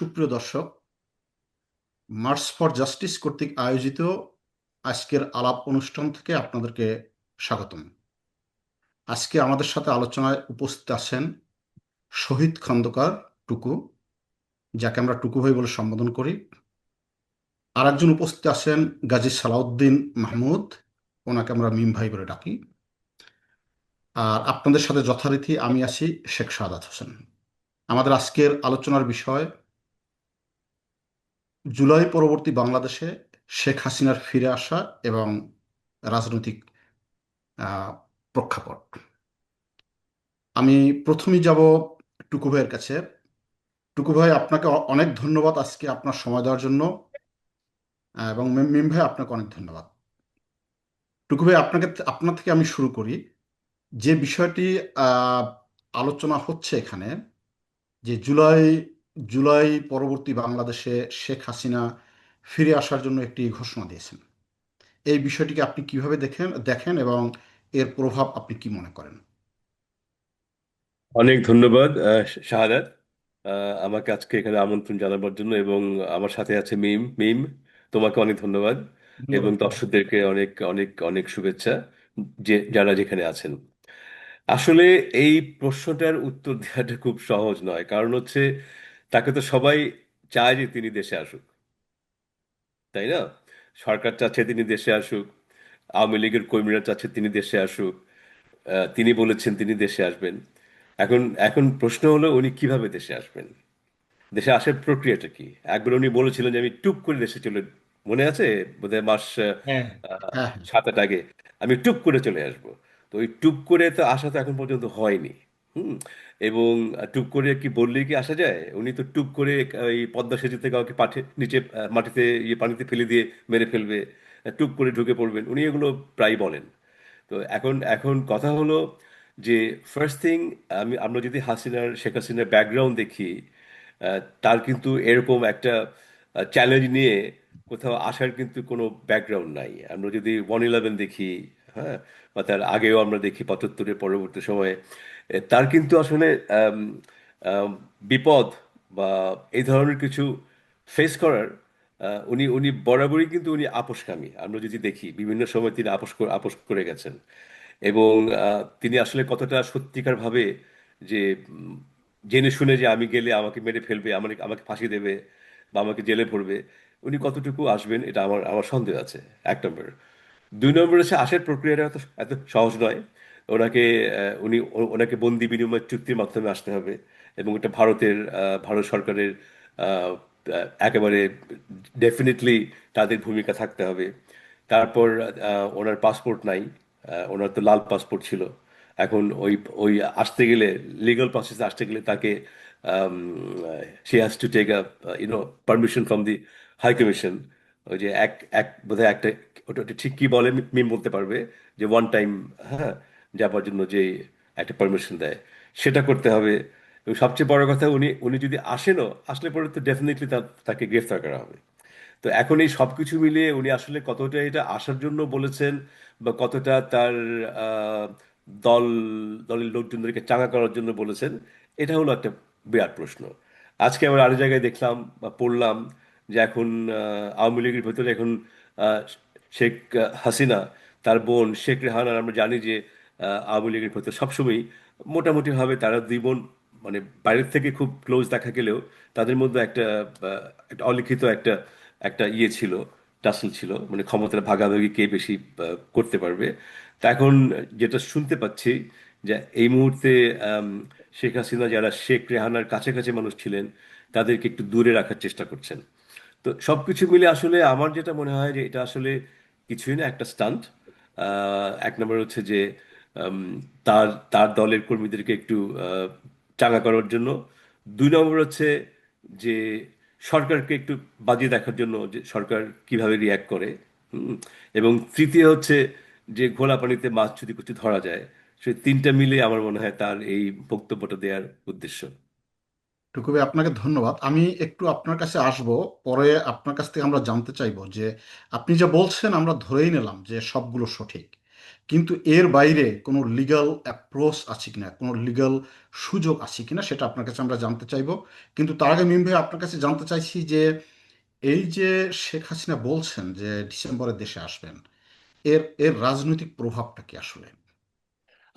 সুপ্রিয় দর্শক, March for justice কর্তৃক আয়োজিত আজকের আলাপ অনুষ্ঠান থেকে আপনাদেরকে স্বাগতম। আজকে আমাদের সাথে আলোচনায় উপস্থিত আছেন শহীদ খন্দকার টুকু, যাকে আমরা টুকু ভাই বলে সম্বোধন করি। আর একজন উপস্থিত আছেন গাজী সালাউদ্দিন মাহমুদ, ওনাকে আমরা মিম ভাই বলে ডাকি। আর আপনাদের সাথে যথারীতি আমি আছি শেখ সাদাত হোসেন। আমাদের আজকের আলোচনার বিষয় জুলাই পরবর্তী বাংলাদেশে শেখ হাসিনার ফিরে আসা এবং রাজনৈতিক প্রেক্ষাপট। আমি প্রথমেই যাব টুকু ভাইয়ের কাছে। টুকু ভাই, আপনাকে অনেক ধন্যবাদ আজকে আপনার সময় দেওয়ার জন্য, এবং মিম ভাই আপনাকে অনেক ধন্যবাদ। টুকু ভাই, আপনার থেকে আমি শুরু করি। যে বিষয়টি আহ, আলোচনা হচ্ছে এখানে, যে জুলাই জুলাই পরবর্তী বাংলাদেশে শেখ হাসিনা ফিরে আসার জন্য একটি ঘোষণা দিয়েছেন। এই বিষয়টিকে আপনি কিভাবে দেখেন এবং এর প্রভাব আপনি কি মনে করেন? অনেক ধন্যবাদ শাহাদাত, আমাকে আজকে এখানে আমন্ত্রণ জানাবার জন্য। এবং আমার সাথে আছে মিম মিম। তোমাকে অনেক ধন্যবাদ এবং ধন্যবাদ। দর্শকদেরকে অনেক অনেক অনেক শুভেচ্ছা, যে যারা যেখানে আছেন। আসলে এই প্রশ্নটার উত্তর দেওয়াটা খুব সহজ নয়, কারণ হচ্ছে তাকে তো সবাই চায় যে তিনি দেশে আসুক, তাই না? সরকার চাচ্ছে তিনি দেশে আসুক, আওয়ামী লীগের কর্মীরা চাচ্ছে তিনি দেশে আসুক, তিনি বলেছেন তিনি দেশে আসবেন। এখন এখন প্রশ্ন হলো উনি কিভাবে দেশে আসবেন, দেশে আসার প্রক্রিয়াটা কি। একবার উনি বলেছিলেন যে আমি টুক করে দেশে চলে, মনে আছে বোধহয় মাস হ্যাঁ, হ্যাঁ, হ্যাঁ। 7-8 আগে, আমি টুক করে চলে আসব। তো ওই টুক করে তো আসা তো এখন পর্যন্ত হয়নি। হুম। এবং টুক করে কি বললেই কি আসা যায়? উনি তো টুক করে ওই পদ্মা সেতু থেকে কাউকে নিচে মাটিতে পানিতে ফেলে দিয়ে মেরে ফেলবে, টুক করে ঢুকে পড়বেন, উনি এগুলো প্রায় বলেন। তো এখন এখন কথা হলো যে ফার্স্ট থিং, আমরা যদি শেখ হাসিনার ব্যাকগ্রাউন্ড দেখি, তার কিন্তু এরকম একটা চ্যালেঞ্জ নিয়ে কোথাও আসার কিন্তু কোনো ব্যাকগ্রাউন্ড নাই। আমরা যদি 111 দেখি, হ্যাঁ, বা তার আগেও আমরা দেখি 75-এর পরবর্তী সময়ে, তার কিন্তু আসলে আম, আম, বিপদ বা এই ধরনের কিছু ফেস করার, উনি উনি বরাবরই কিন্তু উনি আপোষকামী। আমরা যদি দেখি বিভিন্ন সময় তিনি আপোষ করে গেছেন। এবং তিনি আসলে কতটা সত্যিকার ভাবে যে উম, জেনে শুনে যে আমি গেলে আমাকে মেরে ফেলবে, আমাকে আমাকে ফাঁসি দেবে বা আমাকে জেলে ভরবে, উনি কতটুকু আসবেন এটা আমার আমার সন্দেহ আছে। 1 নম্বর। 2 নম্বর হচ্ছে আসার প্রক্রিয়াটা এত এত সহজ নয়। ওনাকে ওনাকে বন্দি বিনিময় চুক্তির মাধ্যমে আসতে হবে, এবং এটা ভারত সরকারের আহ, একেবারে ডেফিনেটলি তাদের ভূমিকা থাকতে হবে। তারপর ওনার পাসপোর্ট নাই, ওনার তো লাল পাসপোর্ট ছিল। এখন ওই ওই আসতে গেলে, লিগাল প্রসেসে আসতে গেলে তাকে she has to take a permission from the high commission. ওই যে এক এক বোধহয় একটা, ওটা ওটা ঠিক কি বলে মিম বলতে পারবে, যে ওয়ান টাইম, হ্যাঁ, যাবার জন্য যে একটা পারমিশন দেয়, সেটা করতে হবে। এবং সবচেয়ে বড় কথা, উনি উনি যদি আসেনও, আসলে পরে তো ডেফিনেটলি তাকে গ্রেফতার করা হবে। তো এখন এই সবকিছু মিলিয়ে উনি আসলে কতটা এটা আসার জন্য বলেছেন, বা কতটা তার আহ, দল দলের লোকজনদেরকে চাঙা করার জন্য বলেছেন, এটা হলো একটা বিরাট প্রশ্ন। আজকে আমরা আরেক জায়গায় দেখলাম বা পড়লাম যে এখন আওয়ামী লীগের ভেতরে এখন আহ, শেখ হাসিনা, তার বোন শেখ রেহানা, আমরা জানি যে আওয়ামী লীগের ভেতরে সবসময় মোটামুটি ভাবে তারা 2 বোন, মানে বাইরের থেকে খুব ক্লোজ দেখা গেলেও তাদের মধ্যে একটা অলিখিত একটা একটা ছিল, টাসল ছিল, মানে ক্ষমতার ভাগাভাগি কে বেশি করতে পারবে। তা এখন যেটা শুনতে পাচ্ছি, যে এই মুহূর্তে আম, শেখ হাসিনা যারা শেখ রেহানার কাছাকাছি মানুষ ছিলেন, তাদেরকে একটু দূরে রাখার চেষ্টা করছেন। তো সবকিছু মিলে আসলে আমার যেটা মনে হয় যে এটা আসলে কিছুই না, একটা স্টান্ট। 1 নম্বর হচ্ছে যে আম, তার তার দলের কর্মীদেরকে একটু চাঙ্গা করার জন্য। 2 নম্বর হচ্ছে যে সরকারকে একটু বাজিয়ে দেখার জন্য, যে সরকার কিভাবে রিয়াক্ট করে। হুম। এবং তৃতীয় হচ্ছে যে ঘোলা পানিতে মাছ যদি কিছু ধরা যায়। সেই তিনটা মিলে আমার মনে হয় তার এই বক্তব্যটা দেওয়ার উদ্দেশ্য। টুকু ভাই, আপনাকে ধন্যবাদ। আমি একটু আপনার কাছে আসব, পরে আপনার কাছ থেকে আমরা জানতে চাইবো যে আপনি যা বলছেন আমরা ধরেই নিলাম যে সবগুলো সঠিক, কিন্তু এর বাইরে কোনো লিগ্যাল অ্যাপ্রোচ আছে কিনা, কোনো লিগ্যাল সুযোগ আছে কিনা, সেটা আপনার কাছে আমরা জানতে চাইবো। কিন্তু তার আগে মিম ভাই আপনার কাছে জানতে চাইছি যে এই যে শেখ হাসিনা বলছেন যে ডিসেম্বরে দেশে আসবেন, এর এর রাজনৈতিক প্রভাবটা কি আসলে?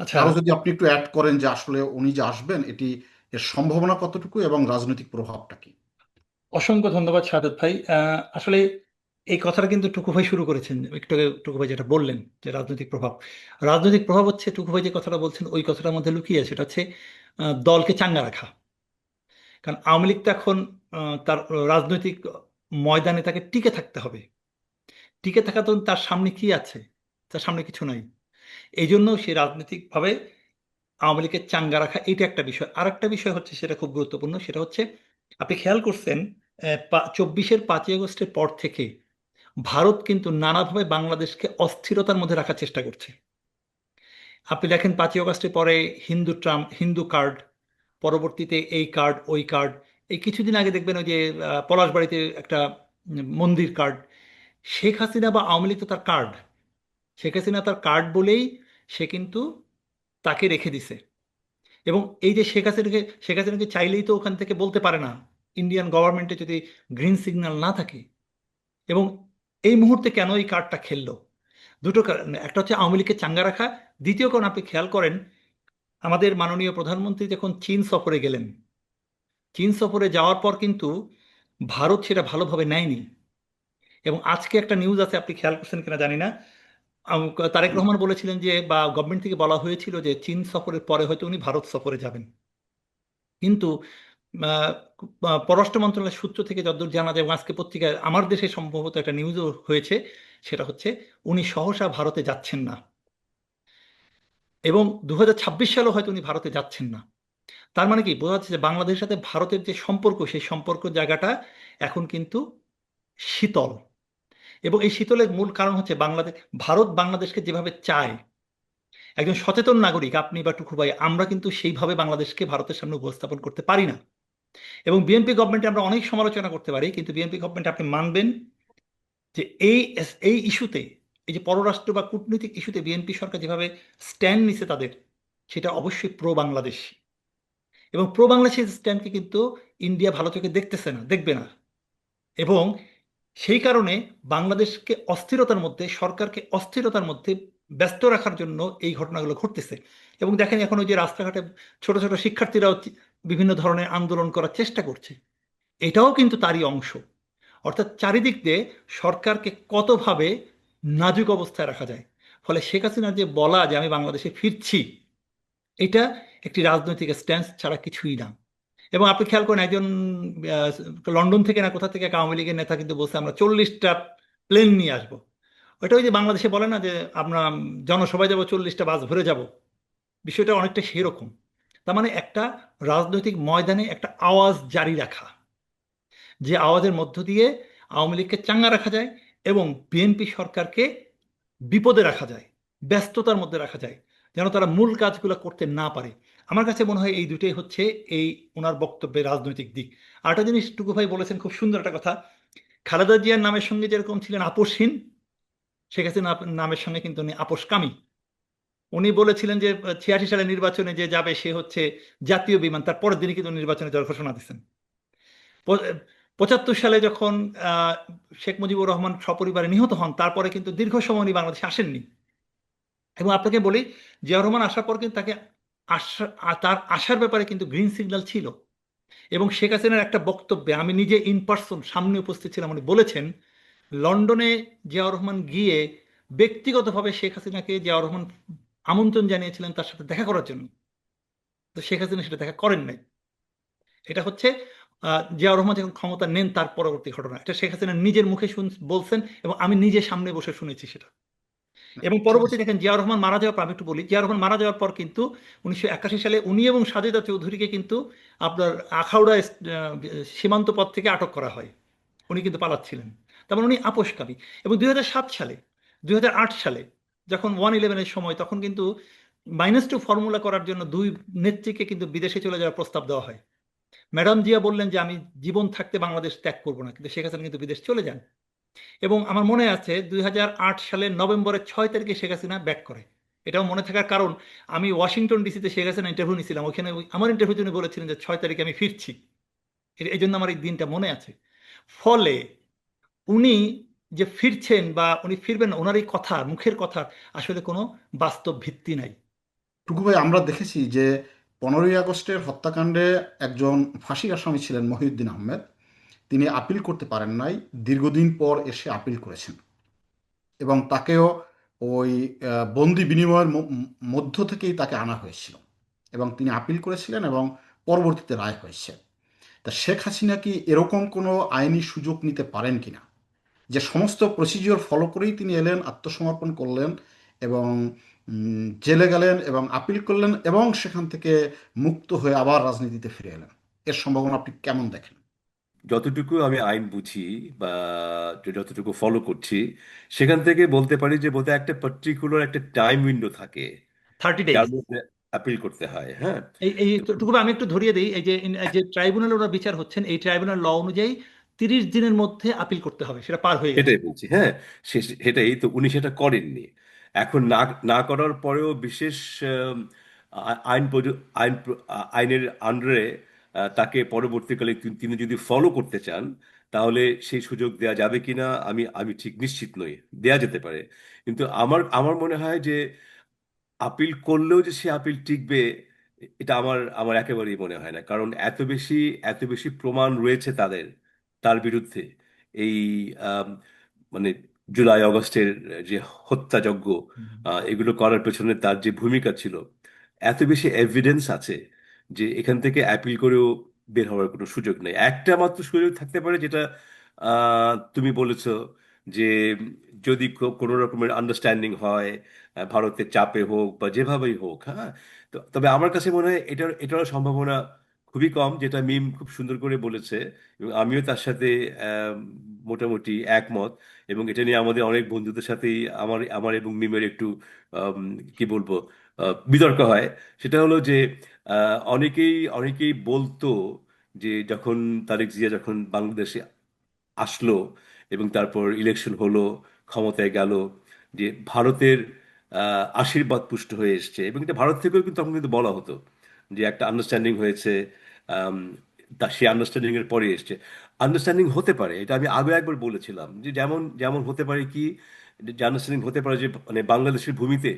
আচ্ছা, আরো যদি আপনি একটু অ্যাড করেন যে আসলে উনি যে আসবেন, এর সম্ভাবনা কতটুকু এবং রাজনৈতিক প্রভাবটা কি? অসংখ্য ধন্যবাদ সাদত ভাই। আসলে এই কথাটা কিন্তু টুকু ভাই শুরু করেছেন একটু আগে। টুকু ভাই যেটা বললেন যে রাজনৈতিক প্রভাব হচ্ছে, টুকু ভাই যে কথাটা বলছেন ওই কথাটার মধ্যে লুকিয়ে আছে। সেটা হচ্ছে দলকে চাঙ্গা রাখা। কারণ আওয়ামী লীগ তো এখন তার রাজনৈতিক ময়দানে তাকে টিকে থাকতে হবে। টিকে থাকা তো তার সামনে কি আছে? তার সামনে কিছু নাই। এই জন্য সে রাজনৈতিকভাবে আওয়ামী লীগকে চাঙ্গা রাখা, এটা একটা বিষয়। আর একটা বিষয় হচ্ছে, সেটা খুব গুরুত্বপূর্ণ, সেটা হচ্ছে আপনি খেয়াল করছেন 24-এর 5ই আগস্টের পর থেকে ভারত কিন্তু নানাভাবে বাংলাদেশকে অস্থিরতার মধ্যে রাখার চেষ্টা করছে। আপনি দেখেন 5ই আগস্টের পরে হিন্দু কার্ড, পরবর্তীতে এই কার্ড ওই কার্ড, এই কিছুদিন আগে দেখবেন ওই যে পলাশবাড়িতে একটা মন্দির কার্ড। শেখ হাসিনা বা আওয়ামী লীগ তো তার কার্ড। শেখ হাসিনা তার কার্ড বলেই সে কিন্তু তাকে রেখে দিছে। এবং এই যে শেখ হাসিনাকে চাইলেই তো ওখান থেকে বলতে পারে না, ইন্ডিয়ান গভর্নমেন্টে যদি গ্রিন সিগন্যাল না থাকে। এবং এই মুহূর্তে কেন এই কার্ডটা খেললো? দুটো কারণ। একটা হচ্ছে আওয়ামী লীগকে চাঙ্গা রাখা। দ্বিতীয় কারণ, আপনি খেয়াল করেন আমাদের মাননীয় প্রধানমন্ত্রী যখন চীন সফরে গেলেন, চীন সফরে যাওয়ার পর কিন্তু ভারত সেটা ভালোভাবে নেয়নি। এবং আজকে একটা নিউজ আছে, আপনি খেয়াল করছেন কিনা জানি না। তারেক রহমান বলেছিলেন যে, বা গভর্নমেন্ট থেকে বলা হয়েছিল যে চীন সফরের পরে হয়তো উনি ভারত সফরে যাবেন। কিন্তু আহ, পররাষ্ট্র মন্ত্রণালয়ের সূত্র থেকে যতদূর জানা যায়, এবং আজকে পত্রিকায় আমার দেশে সম্ভবত একটা নিউজও হয়েছে, সেটা হচ্ছে উনি সহসা ভারতে যাচ্ছেন না। এবং 2026 সালেও হয়তো উনি ভারতে যাচ্ছেন না। তার মানে কি বোঝা যাচ্ছে যে বাংলাদেশের সাথে ভারতের যে সম্পর্ক, সেই সম্পর্ক জায়গাটা এখন কিন্তু শীতল। এবং এই শীতলের মূল কারণ হচ্ছে ভারত বাংলাদেশকে যেভাবে চায়, একজন সচেতন নাগরিক আপনি বা টুকু ভাই, আমরা কিন্তু সেইভাবে বাংলাদেশকে ভারতের সামনে উপস্থাপন করতে পারি না। এবং বিএনপি গভর্নমেন্টে আমরা অনেক সমালোচনা করতে পারি, কিন্তু বিএনপি গভর্নমেন্ট আপনি মানবেন যে এই এই ইস্যুতে, এই যে পররাষ্ট্র বা কূটনৈতিক ইস্যুতে বিএনপি সরকার যেভাবে স্ট্যান্ড নিছে তাদের, সেটা অবশ্যই প্রো বাংলাদেশ। এবং প্রো বাংলাদেশের স্ট্যান্ডকে কিন্তু ইন্ডিয়া ভালো চোখে দেখতেছে না, দেখবে না। এবং সেই কারণে বাংলাদেশকে অস্থিরতার মধ্যে, সরকারকে অস্থিরতার মধ্যে ব্যস্ত রাখার জন্য এই ঘটনাগুলো ঘটতেছে। এবং দেখেন এখন ওই যে রাস্তাঘাটে ছোট ছোট শিক্ষার্থীরাও বিভিন্ন ধরনের আন্দোলন করার চেষ্টা করছে, এটাও কিন্তু তারই অংশ। অর্থাৎ চারিদিক দিয়ে সরকারকে কতভাবে নাজুক অবস্থায় রাখা যায়। ফলে শেখ হাসিনার যে বলা যে আমি বাংলাদেশে ফিরছি, এটা একটি রাজনৈতিক স্ট্যান্স ছাড়া কিছুই না। এবং আপনি খেয়াল করেন একজন লন্ডন থেকে না কোথা থেকে এক আওয়ামী লীগের নেতা কিন্তু বলছে আমরা 40টা প্লেন নিয়ে আসবো। ওইটা ওই যে বাংলাদেশে বলে না যে আমরা জনসভায় যাব, 40টা বাস ভরে যাব। বিষয়টা অনেকটা সেরকম। তার মানে একটা রাজনৈতিক ময়দানে একটা আওয়াজ জারি রাখা, যে আওয়াজের মধ্য দিয়ে আওয়ামী লীগকে চাঙ্গা রাখা যায় এবং বিএনপি সরকারকে বিপদে রাখা যায়, ব্যস্ততার মধ্যে রাখা যায়, যেন তারা মূল কাজগুলো করতে না পারে। আমার কাছে মনে হয় এই দুটোই হচ্ছে এই ওনার বক্তব্যের রাজনৈতিক দিক। আরেকটা জিনিস টুকু ভাই বলেছেন, খুব সুন্দর একটা কথা। খালেদা জিয়ার নামের সঙ্গে যেরকম ছিলেন আপোষহীন, শেখ হাসিনা নামের সঙ্গে কিন্তু উনি আপোষকামী। উনি বলেছিলেন যে 86 সালে নির্বাচনে যে যাবে সে হচ্ছে জাতীয় বিমান, তার পরের দিনই কিন্তু নির্বাচনে যাওয়ার ঘোষণা দিচ্ছেন। 75 সালে যখন আহ, শেখ মুজিবুর রহমান সপরিবারে নিহত হন, তারপরে কিন্তু দীর্ঘ সময় উনি বাংলাদেশে আসেননি। এবং আপনাকে বলি, জিয়াউর রহমান আসার পর কিন্তু তাকে তার আসার ব্যাপারে কিন্তু গ্রিন সিগন্যাল ছিল। এবং শেখ হাসিনার একটা বক্তব্যে আমি নিজে ইন পার্সন সামনে উপস্থিত ছিলাম, উনি বলেছেন লন্ডনে জিয়াউর রহমান গিয়ে ব্যক্তিগতভাবে শেখ হাসিনাকে জিয়াউর রহমান আমন্ত্রণ জানিয়েছিলেন তার সাথে দেখা করার জন্য। তো শেখ হাসিনা সেটা দেখা করেন নাই। এটা হচ্ছে জিয়াউর রহমান যখন ক্ষমতা নেন তার পরবর্তী ঘটনা। এটা শেখ হাসিনা নিজের মুখে বলছেন, এবং আমি নিজে সামনে বসে শুনেছি সেটা। এবং ঠিক পরবর্তী আছে। দেখেন জিয়াউর রহমান মারা যাওয়ার পর, আমি একটু বলি, জিয়াউর রহমান মারা যাওয়ার পর কিন্তু 1981 সালে উনি এবং সাজেদা চৌধুরীকে কিন্তু আপনার আখাউড়া সীমান্ত পথ থেকে আটক করা হয়। উনি কিন্তু পালাচ্ছিলেন। তার মানে উনি আপোষকামী। এবং 2007 সালে, 2008 সালে যখন 111-এর সময়, তখন কিন্তু -2 ফর্মুলা করার জন্য দুই নেত্রীকে কিন্তু বিদেশে চলে যাওয়ার প্রস্তাব দেওয়া হয়। ম্যাডাম জিয়া বললেন যে আমি জীবন থাকতে বাংলাদেশ ত্যাগ করব না, কিন্তু শেখ হাসিনা কিন্তু বিদেশ চলে যান। এবং আমার মনে আছে 2008 সালের নভেম্বরের 6 তারিখে শেখ হাসিনা ব্যাক করে। এটাও মনে থাকার কারণ, আমি ওয়াশিংটন ডিসিতে শেখ হাসিনা ইন্টারভিউ নিয়েছিলাম, ওখানে আমার ইন্টারভিউ উনি বলেছিলেন যে 6 তারিখে আমি ফিরছি। এই জন্য আমার এই দিনটা মনে আছে। ফলে উনি যে ফিরছেন বা উনি ফিরবেন না, ওনার এই কথা, মুখের কথা আসলে কোনো বাস্তব ভিত্তি নাই। টুকু ভাই, আমরা দেখেছি যে 15ই আগস্টের হত্যাকাণ্ডে একজন ফাঁসির আসামি ছিলেন মহিউদ্দিন আহমেদ। তিনি আপিল করতে পারেন নাই, দীর্ঘদিন পর এসে আপিল করেছেন এবং তাকেও ওই বন্দি বিনিময়ের মধ্য থেকেই তাকে আনা হয়েছিল এবং তিনি আপিল করেছিলেন এবং পরবর্তীতে রায় হয়েছে। তা শেখ হাসিনা কি এরকম কোনো আইনি সুযোগ নিতে পারেন কিনা, যে সমস্ত প্রসিজিওর ফলো করেই তিনি এলেন, আত্মসমর্পণ করলেন এবং জেলে গেলেন এবং আপিল করলেন এবং সেখান থেকে মুক্ত হয়ে আবার রাজনীতিতে ফিরে এলেন? এর সম্ভাবনা আপনি কেমন দেখেন? যতটুকু আমি আইন বুঝি বা যতটুকু ফলো করছি, সেখান থেকে বলতে পারি যে বোধহয় একটা পার্টিকুলার একটা টাইম উইন্ডো থাকে 30 ডেজ। যার মধ্যে অ্যাপিল করতে হয়। হ্যাঁ। এই তো টুকু আমি একটু ধরিয়ে দিই, এই যে ট্রাইব্যুনালে ওরা বিচার হচ্ছেন, এই ট্রাইব্যুনাল ল অনুযায়ী 30 দিনের মধ্যে আপিল করতে হবে, সেটা পার হয়ে গেছে। সেটাই বলছি, হ্যাঁ। সেটাই তো, উনি সেটা করেননি। এখন না না করার পরেও বিশেষ আইনের আন্ডারে তাকে পরবর্তীকালে তিনি যদি ফলো করতে চান, তাহলে সেই সুযোগ দেয়া যাবে কিনা আমি আমি ঠিক নিশ্চিত নই। দেয়া যেতে পারে, কিন্তু আমার আমার মনে হয় যে আপিল করলেও যে সে আপিল টিকবে, এটা আমার আমার একেবারেই মনে হয় না। কারণ এত বেশি প্রমাণ রয়েছে তার বিরুদ্ধে। এই আম, মানে জুলাই অগস্টের যে হত্যাযজ্ঞ, এগুলো করার পেছনে তার যে ভূমিকা ছিল, এত বেশি এভিডেন্স আছে যে এখান থেকে অ্যাপিল করেও বের হওয়ার কোনো সুযোগ নেই। একটা মাত্র সুযোগ থাকতে পারে, যেটা তুমি বলেছো, যে যদি কোনো রকমের আন্ডারস্ট্যান্ডিং হয়, ভারতের চাপে হোক বা যেভাবেই হোক। হ্যাঁ। তো তবে আমার কাছে মনে হয় এটারও সম্ভাবনা খুবই কম, যেটা মিম খুব সুন্দর করে বলেছে, এবং আমিও তার সাথে আহ, মোটামুটি একমত। এবং এটা নিয়ে আমাদের অনেক বন্ধুদের সাথেই আমার আমার এবং মিমের একটু আম, কি বলবো, বিতর্ক হয়। সেটা হলো যে অনেকেই অনেকেই বলতো যে যখন তারেক জিয়া যখন বাংলাদেশে আসলো এবং তারপর ইলেকশন হলো, ক্ষমতায় গেল, যে ভারতের আশীর্বাদ পুষ্ট হয়ে এসছে। এবং এটা ভারত থেকেও কিন্তু তখন কিন্তু বলা হতো যে একটা আন্ডারস্ট্যান্ডিং হয়েছে, আম, তা সেই আন্ডারস্ট্যান্ডিং এর পরে এসছে। আন্ডারস্ট্যান্ডিং হতে পারে, এটা আমি আগে একবার বলেছিলাম, যে যেমন যেমন হতে পারে কি, যে আন্ডারস্ট্যান্ডিং হতে পারে যে মানে বাংলাদেশের ভূমিতে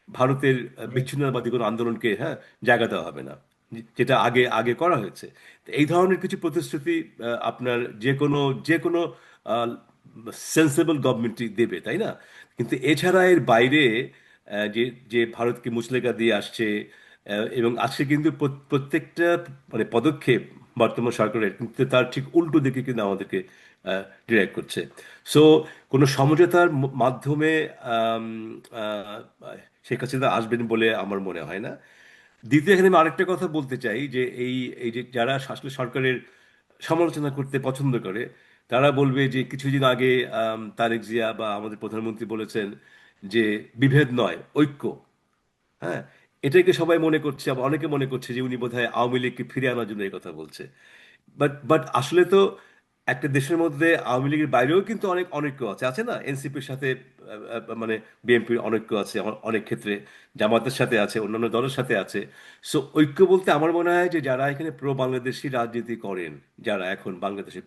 ভারতের বিচ্ছিন্নতাবাদী কোনো আন্দোলনকে, হ্যাঁ, জায়গা দেওয়া হবে না, যেটা আগে আগে করা হয়েছে। তো এই ধরনের কিছু প্রতিশ্রুতি আপনার যে কোনো সেন্সেবল গভর্নমেন্টই দেবে, তাই না? কিন্তু এছাড়া এর বাইরে যে যে ভারতকে মুচলেকা দিয়ে আসছে, এবং আজকে কিন্তু প্রত্যেকটা মানে পদক্ষেপ বর্তমান সরকারের কিন্তু তার ঠিক উল্টো দিকে কিন্তু আমাদেরকে ডিরেক্ট করছে। সো কোনো সমঝোতার মাধ্যমে আম, আহ, শেখ হাসিনা আসবেন বলে আমার মনে হয় না। দ্বিতীয়, এখানে আমি আরেকটা কথা বলতে চাই, যে এই এই যে যারা আসলে সরকারের সমালোচনা করতে পছন্দ করে, তারা বলবে যে কিছুদিন আগে তারেক জিয়া বা আমাদের প্রধানমন্ত্রী বলেছেন যে বিভেদ নয়, ঐক্য। হ্যাঁ। এটাকে সবাই মনে করছে, আবার অনেকে মনে করছে যে উনি বোধহয় আওয়ামী লীগকে ফিরে আনার জন্য এই কথা বলছে। বাট আসলে তো একটা দেশের মধ্যে আওয়ামী লীগের বাইরেও কিন্তু অনেক অনৈক্য আছে, আছে না? এনসিপির সাথে মানে বিএনপির অনৈক্য আছে অনেক ক্ষেত্রে, জামাতের সাথে আছে, অন্যান্য দলের সাথে আছে। সো ঐক্য বলতে আমার মনে হয় যে যারা এখানে প্রো বাংলাদেশি রাজনীতি করেন, যারা এখন বাংলাদেশে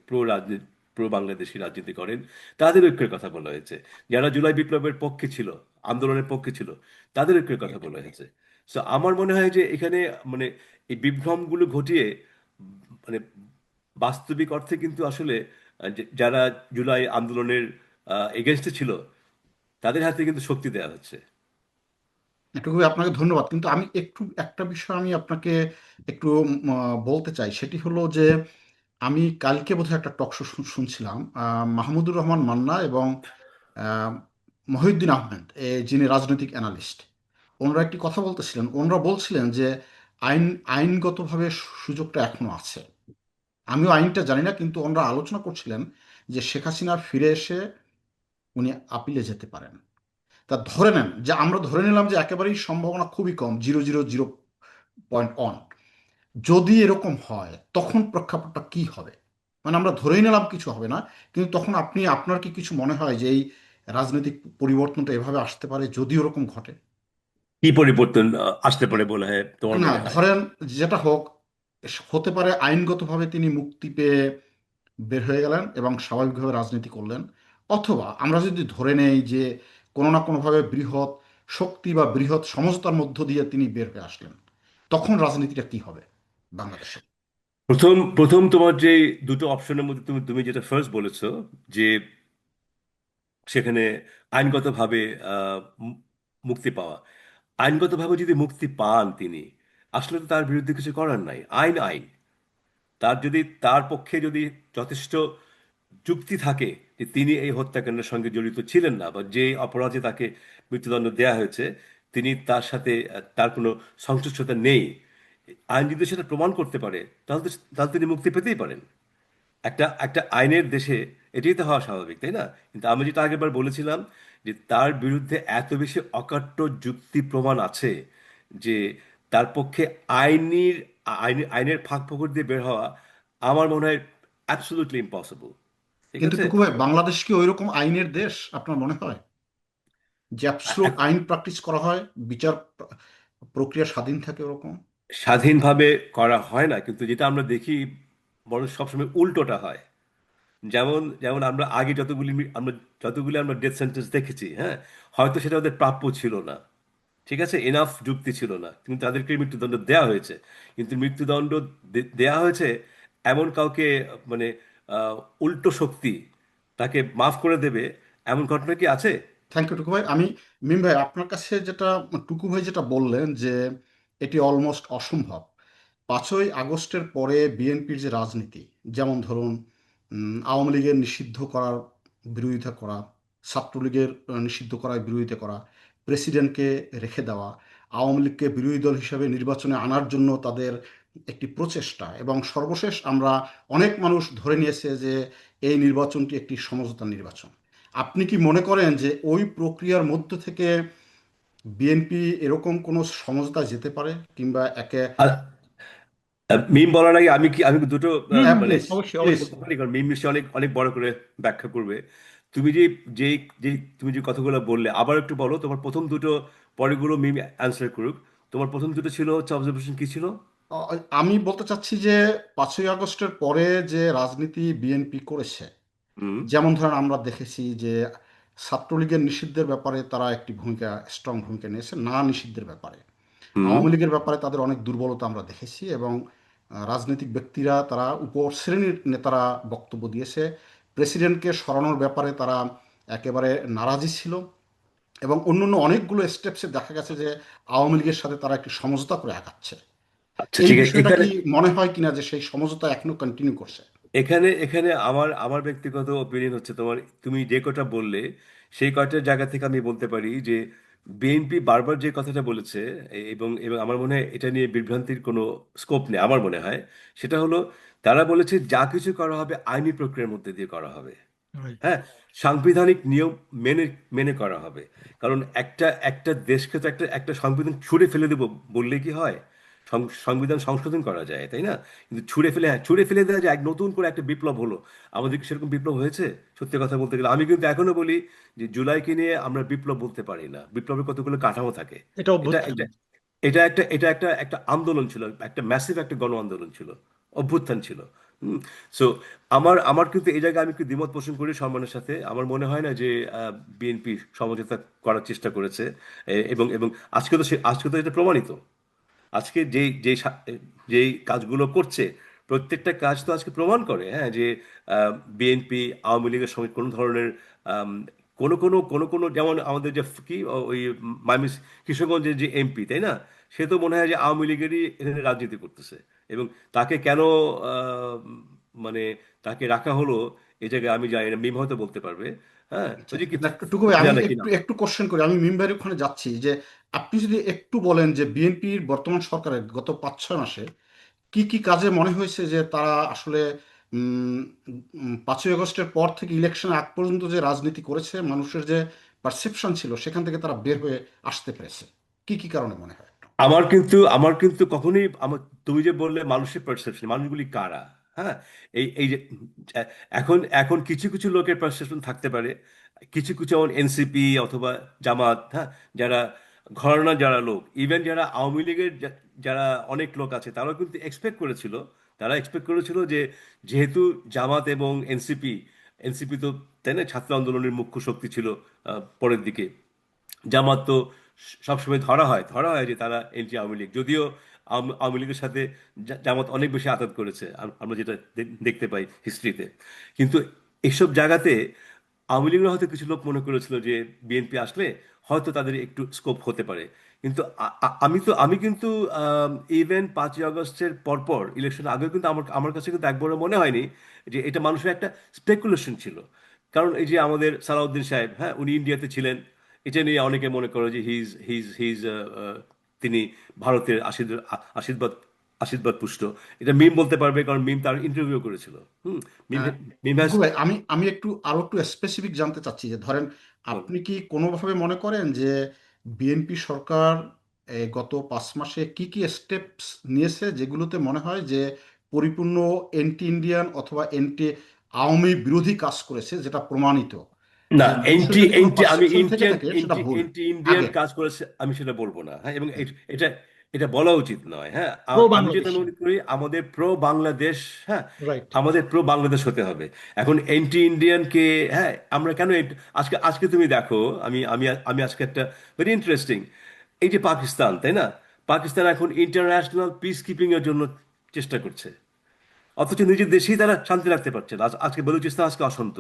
প্রো বাংলাদেশি রাজনীতি করেন, তাদের ঐক্যের কথা বলা হয়েছে। যারা জুলাই বিপ্লবের পক্ষে ছিল, আন্দোলনের পক্ষে ছিল, তাদের ঐক্যের কথা বলা হয়েছে। সো আমার মনে হয় যে এখানে মানে এই বিভ্রমগুলো ঘটিয়ে মানে বাস্তবিক অর্থে কিন্তু আসলে যারা জুলাই আন্দোলনের এগেনস্টে ছিল, তাদের হাতে কিন্তু শক্তি দেওয়া হচ্ছে। এটুকু আপনাকে ধন্যবাদ, কিন্তু আমি একটু একটা বিষয় আমি আপনাকে একটু বলতে চাই। সেটি হলো যে আমি কালকে বোধহয় একটা টক শো শুনছিলাম, মাহমুদুর রহমান মান্না এবং আহ, মহিউদ্দিন আহমেদ, যিনি রাজনৈতিক অ্যানালিস্ট, ওনারা একটি কথা বলতেছিলেন। ওনারা বলছিলেন যে আইন আইনগতভাবে সুযোগটা এখনো আছে। আমিও আইনটা জানি না, কিন্তু ওনারা আলোচনা করছিলেন যে শেখ হাসিনা ফিরে এসে উনি আপিলে যেতে পারেন। তা ধরে নেন যে আমরা ধরে নিলাম যে একেবারেই সম্ভাবনা খুবই কম, 0.001। যদি এরকম হয় তখন প্রেক্ষাপটটা কি হবে? মানে আমরা ধরেই নিলাম কিছু হবে না, কিন্তু তখন আপনার কি কিছু মনে হয় যে এই রাজনৈতিক পরিবর্তনটা এভাবে আসতে পারে যদি ওরকম ঘটে? কি পরিবর্তন আসতে পারে বলে হয় তোমার না মনে হয়? ধরেন যেটা হোক, হতে পারে আইনগতভাবে তিনি মুক্তি পেয়ে বের হয়ে গেলেন এবং স্বাভাবিকভাবে রাজনীতি করলেন, অথবা আমরা যদি ধরে নেই যে কোনো না কোনোভাবে বৃহৎ শক্তি বা বৃহৎ সমঝোতার মধ্য দিয়ে তিনি বের হয়ে আসলেন, তখন রাজনীতিটা কি হবে বাংলাদেশে? প্রথম প্রথম তোমার যে দুটো অপশনের মধ্যে তুমি তুমি যেটা ফার্স্ট বলেছো, যে সেখানে আইনগতভাবে মু- মুক্তি পাওয়া, আইনগতভাবে যদি মুক্তি পান তিনি, আসলে তো তার বিরুদ্ধে কিছু করার নাই। আইন আইন। তার যদি, তার পক্ষে যদি যথেষ্ট যুক্তি থাকে যে তিনি এই হত্যাকাণ্ডের সঙ্গে জড়িত ছিলেন না, বা যে অপরাধে তাকে মৃত্যুদণ্ড দেওয়া হয়েছে তিনি তার সাথে তার কোনো সংশ্লিষ্টতা নেই, আইন যদি সেটা প্রমাণ করতে পারে, তাহলে তিনি মুক্তি পেতেই পারেন। একটা একটা আইনের দেশে এটাই তো হওয়া স্বাভাবিক, তাই না? কিন্তু আমি যেটা আগেরবার বলেছিলাম, যে তার বিরুদ্ধে এত বেশি অকাট্য যুক্তি প্রমাণ আছে যে তার পক্ষে আইনের আইনের ফাঁক ফোকর দিয়ে বের হওয়া আমার মনে হয় অ্যাবসলিউটলি ইম্পসিবল। ঠিক কিন্তু আছে? টুকু ভাই, বাংলাদেশ কি ওইরকম আইনের দেশ আপনার মনে হয়, যে অ্যাবসলুট এক- আইন প্র্যাকটিস করা হয়, বিচার প্রক্রিয়া স্বাধীন থাকে ওরকম? স্বাধীনভাবে করা হয় না, কিন্তু যেটা আমরা দেখি বরং সবসময় উল্টোটা হয়। যেমন যেমন আমরা যতগুলি আমরা ডেথ সেন্টেন্স দেখেছি, হ্যাঁ, হয়তো সেটা ওদের প্রাপ্য ছিল না, ঠিক আছে, এনাফ যুক্তি ছিল না, কিন্তু তাদেরকে মৃত্যুদণ্ড দেওয়া হয়েছে। কিন্তু মৃত্যুদণ্ড দেওয়া হয়েছে এমন কাউকে, মানে উল্টো শক্তি তাকে মাফ করে দেবে, এমন ঘটনা কি আছে? থ্যাংক ইউ টুকু ভাই। আমি মিম ভাই আপনার কাছে যেটা, টুকু ভাই যেটা বললেন যে এটি অলমোস্ট অসম্ভব, 5ই আগস্টের পরে বিএনপির যে রাজনীতি, যেমন ধরুন আওয়ামী লীগের নিষিদ্ধ করার বিরোধিতা করা, ছাত্রলীগের নিষিদ্ধ করার বিরোধিতা করা, প্রেসিডেন্টকে রেখে দেওয়া, আওয়ামী লীগকে বিরোধী দল হিসেবে নির্বাচনে আনার জন্য তাদের একটি প্রচেষ্টা, এবং সর্বশেষ আমরা অনেক মানুষ ধরে নিয়েছে যে এই নির্বাচনটি একটি সমঝোতা নির্বাচন। আপনি কি মনে করেন যে ওই প্রক্রিয়ার মধ্য থেকে বিএনপি এরকম কোনো সমঝোতায় যেতে পারে, কিংবা একে? মিম বলার আগে আমি দুটো হুম হ্যাঁ হুম মানে প্লিজ, অবশ্যই প্লিজ। অবশ্যই। বলতে পারি, কারণ মিম নিশ্চয়ই অনেক অনেক বড় করে ব্যাখ্যা করবে। তুমি যে যে যে তুমি যে কথাগুলো বললে আবার একটু বলো, তোমার প্রথম দুটো, পরেগুলো মিম অ্যান্সার করুক। তোমার প্রথম দুটো ছিল হচ্ছে অবজারভেশন কি ছিল? আমি বলতে চাচ্ছি যে 5ই আগস্টের পরে যে রাজনীতি বিএনপি করেছে, হুম। যেমন ধরেন আমরা দেখেছি যে ছাত্রলীগের নিষিদ্ধের ব্যাপারে তারা একটি ভূমিকা, স্ট্রং ভূমিকা নিয়েছে, না নিষিদ্ধের ব্যাপারে। হুম। আওয়ামী লীগের ব্যাপারে তাদের অনেক দুর্বলতা আমরা দেখেছি, এবং রাজনৈতিক ব্যক্তিরা, তারা উপর শ্রেণীর নেতারা বক্তব্য দিয়েছে। প্রেসিডেন্টকে সরানোর ব্যাপারে তারা একেবারে নারাজি ছিল, এবং অন্যান্য অনেকগুলো স্টেপসে দেখা গেছে যে আওয়ামী লীগের সাথে তারা একটি সমঝোতা করে আগাচ্ছে। আচ্ছা, এই ঠিক আছে। বিষয়টা এখানে কি মনে হয় কিনা যে সেই সমঝোতা এখনো কন্টিনিউ করছে? এখানে এখানে আমার আমার ব্যক্তিগত ওপিনিয়ন হচ্ছে, তুমি যে কটা বললে সেই কয়টার জায়গা থেকে আমি বলতে পারি যে বিএনপি বারবার যে কথাটা বলেছে, এবং এবং আমার মনে হয় এটা নিয়ে বিভ্রান্তির কোনো স্কোপ নেই আমার মনে হয়। সেটা হলো, তারা বলেছে যা কিছু করা হবে আইনি প্রক্রিয়ার মধ্যে দিয়ে করা হবে। Right. হ্যাঁ, সাংবিধানিক নিয়ম মেনে মেনে করা হবে। কারণ একটা একটা দেশকে তো একটা একটা সংবিধান ছুঁড়ে ফেলে দেবো বললে কি হয়? সংবিধান সংশোধন করা যায়, তাই না? কিন্তু ছুঁড়ে ফেলে দেওয়া যায়, এক নতুন করে একটা বিপ্লব হলো। আমাদের কি সেরকম বিপ্লব হয়েছে? সত্যি কথা বলতে গেলে আমি কিন্তু এখনো বলি যে জুলাইকে নিয়ে আমরা বিপ্লব বলতে পারি না, বিপ্লবের কতগুলো কাঠামো থাকে। এটা এটা অভ্যুত্থান। এটা এটা একটা একটা আন্দোলন ছিল, একটা ম্যাসিভ একটা গণ আন্দোলন ছিল, অভ্যুত্থান ছিল। সো আমার আমার কিন্তু এই জায়গায় আমি একটু দ্বিমত পোষণ করি সম্মানের সাথে। আমার মনে হয় না যে বিএনপি সমঝোতা করার চেষ্টা করেছে। এবং এবং আজকে তো এটা প্রমাণিত। আজকে যেই কাজগুলো করছে, প্রত্যেকটা কাজ তো আজকে প্রমাণ করে, হ্যাঁ, যে বিএনপি আওয়ামী লীগের সঙ্গে কোনো ধরনের আম, কোনো যেমন আমাদের যে কি ওই মাইমিস কিশোরগঞ্জের যে এমপি, তাই না, সে তো মনে হয় যে আওয়ামী লীগেরই এখানে রাজনীতি করতেছে। এবং তাকে কেন মানে তাকে রাখা হলো এই জায়গায় আমি জানি না, মিম হয়তো বলতে পারবে। হ্যাঁ, আচ্ছা, ওই যে কি টুকু ভাই, আমি জানে কিনা। একটু একটু কোশ্চেন করি, আমি মিমবাইয়ের ওখানে যাচ্ছি, যে আপনি যদি একটু বলেন যে বিএনপির বর্তমান সরকারের গত 5-6 মাসে কি কি কাজে মনে হয়েছে যে তারা আসলে 5ই আগস্টের পর থেকে ইলেকশন আগ পর্যন্ত যে রাজনীতি করেছে, মানুষের যে পারসেপশন ছিল সেখান থেকে তারা বের হয়ে আসতে পেরেছে, কি কি কারণে মনে হয় একটু? আমার কিন্তু কখনোই তুমি যে বললে মানুষের পারসেপশন, মানুষগুলি কারা? হ্যাঁ, এই যে আহ, এখন এখন কিছু কিছু লোকের পারসেপশন থাকতে পারে, কিছু কিছু যেমন এনসিপি অথবা জামাত, হ্যাঁ, যারা ঘরানা যারা লোক, ইভেন যারা আওয়ামী লীগের যারা অনেক লোক আছে, তারাও কিন্তু এক্সপেক্ট করেছিল যে যেহেতু জামাত এবং এনসিপি, এনসিপি তো তাই না ছাত্র আন্দোলনের মুখ্য শক্তি ছিল পরের দিকে, জামাত তো সবসময় ধরা হয় যে তারা এনটি আওয়ামী লীগ, যদিও আওয়ামী লীগের সাথে জামাত অনেক বেশি আঘাত করেছে, আমরা যেটা দেখতে পাই হিস্ট্রিতে। কিন্তু এসব জায়গাতে আওয়ামী লীগের হয়তো কিছু লোক মনে করেছিল যে বিএনপি আসলে হয়তো তাদের একটু স্কোপ হতে পারে। কিন্তু আমি কিন্তু ইভেন 5ই আগস্টের পরপর ইলেকশন আগেও কিন্তু আমার আমার কাছে কিন্তু একবারও মনে হয়নি যে এটা মানুষের একটা স্পেকুলেশন ছিল। কারণ এই যে আমাদের সালাউদ্দিন সাহেব, হ্যাঁ, উনি ইন্ডিয়াতে ছিলেন, এটা নিয়ে অনেকে মনে করে যে হিজ হিজ হিজ তিনি ভারতের আশীর্বাদ আশীর্বাদ পুষ্ট। এটা মিম বলতে পারবে, কারণ মিম তার ইন্টারভিউ করেছিল। হুম। মিম আহ, মিম হ্যাজ টুকু ভাই, আমি একটু আরো একটু স্পেসিফিক জানতে চাচ্ছি যে ধরেন আপনি কি কোনোভাবে মনে করেন যে বিএনপি সরকার গত 5 মাসে কি কি স্টেপস নিয়েছে যেগুলোতে মনে হয় যে পরিপূর্ণ এন্টি ইন্ডিয়ান অথবা এন্টি আওয়ামী বিরোধী কাজ করেছে, যেটা প্রমাণিত, না, যে মানুষের এন্টি যদি কোনো এন্টি আমি পারসেপশন থেকে ইন্ডিয়ান থাকে সেটা এন্টি ভুল। এন্টি ইন্ডিয়ান আগে কাজ করেছে আমি সেটা বলবো না, হ্যাঁ, এবং হ্যাঁ, এটা এটা বলা উচিত নয়, হ্যাঁ। প্রো আমি যেটা বাংলাদেশি। মনে করি আমাদের প্রো বাংলাদেশ, হ্যাঁ, রাইট। আমাদের প্রো বাংলাদেশ হতে হবে। এখন এন্টি ইন্ডিয়ানকে, হ্যাঁ, আমরা কেন আজকে আজকে তুমি দেখো, আমি আমি আমি আজকে একটা ভেরি ইন্টারেস্টিং, এই যে পাকিস্তান, তাই না, পাকিস্তান এখন ইন্টারন্যাশনাল পিস কিপিং এর জন্য চেষ্টা করছে, অথচ নিজের দেশেই তারা শান্তি রাখতে পারছে না। আজকে বলুচিস্তান আজকে অশান্ত।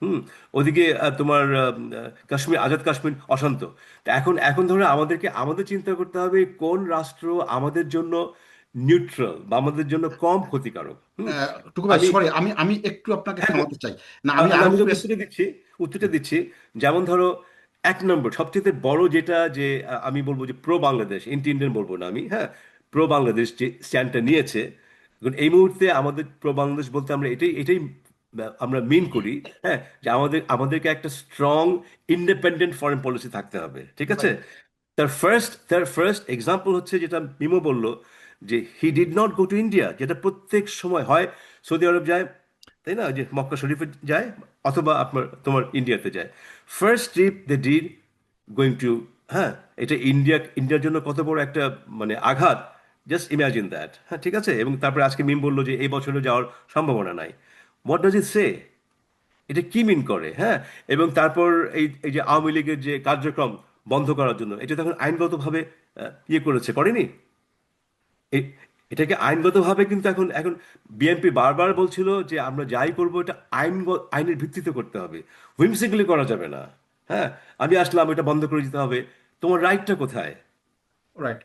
হুম। ওদিকে তোমার কাশ্মীর, আজাদ কাশ্মীর অশান্ত। তা এখন এখন ধরো আমাদেরকে আমাদের চিন্তা করতে হবে কোন রাষ্ট্র আমাদের জন্য নিউট্রাল বা আমাদের জন্য কম ক্ষতিকারক। হুম। টুকু ভাই আমি সরি, আমি একটু আপনাকে হ্যাঁ, থামাতে চাই। না, আমি আমি আরো আমি একটু তোকে উত্তরটা দিচ্ছি। যেমন ধরো, 1 নম্বর সবচেয়ে বড় যেটা, যে আমি বলবো যে প্রো বাংলাদেশ, এন্টি ইন্ডিয়ান বলবো না আমি, হ্যাঁ, প্রো বাংলাদেশ যে স্ট্যান্ডটা নিয়েছে, এখন এই মুহূর্তে আমাদের প্রো বাংলাদেশ বলতে আমরা এটাই এটাই আমরা মিন করি, হ্যাঁ, যে আমাদেরকে একটা স্ট্রং ইন্ডিপেন্ডেন্ট ফরেন পলিসি থাকতে হবে, ঠিক আছে। রাইট। তার ফার্স্ট এক্সাম্পল হচ্ছে যেটা মিমো বললো, যে he did not go to India, যেটা প্রত্যেক সময় হয়, সৌদি আরব যায়, তাই না, যে মক্কা শরীফে যায়, অথবা তোমার ইন্ডিয়াতে যায়। First trip they did going to, হ্যাঁ, এটা ইন্ডিয়ার জন্য কত বড় একটা মানে আঘাত, জাস্ট ইমাজিন দ্যাট, হ্যাঁ, ঠিক আছে। এবং তারপরে আজকে মিম বললো যে এই বছরে যাওয়ার সম্ভাবনা নাই। হোয়াট ডাজ ইট সে? এটা কি মিন করে, হ্যাঁ। এবং তারপর এই এই যে আওয়ামী লীগের যে কার্যক্রম বন্ধ করার জন্য, এটা তখন আইনগতভাবে করেনি। এ- এটাকে আইনগতভাবে কিন্তু এখন এখন বিএনপি বারবার বলছিল যে আমরা যাই করব এটা আইনের ভিত্তিতে করতে হবে, হুইমসিক্যালি করা যাবে না। হ্যাঁ, আমি আসলাম এটা বন্ধ করে দিতে হবে, তোমার রাইটটা কোথায়? রাইট।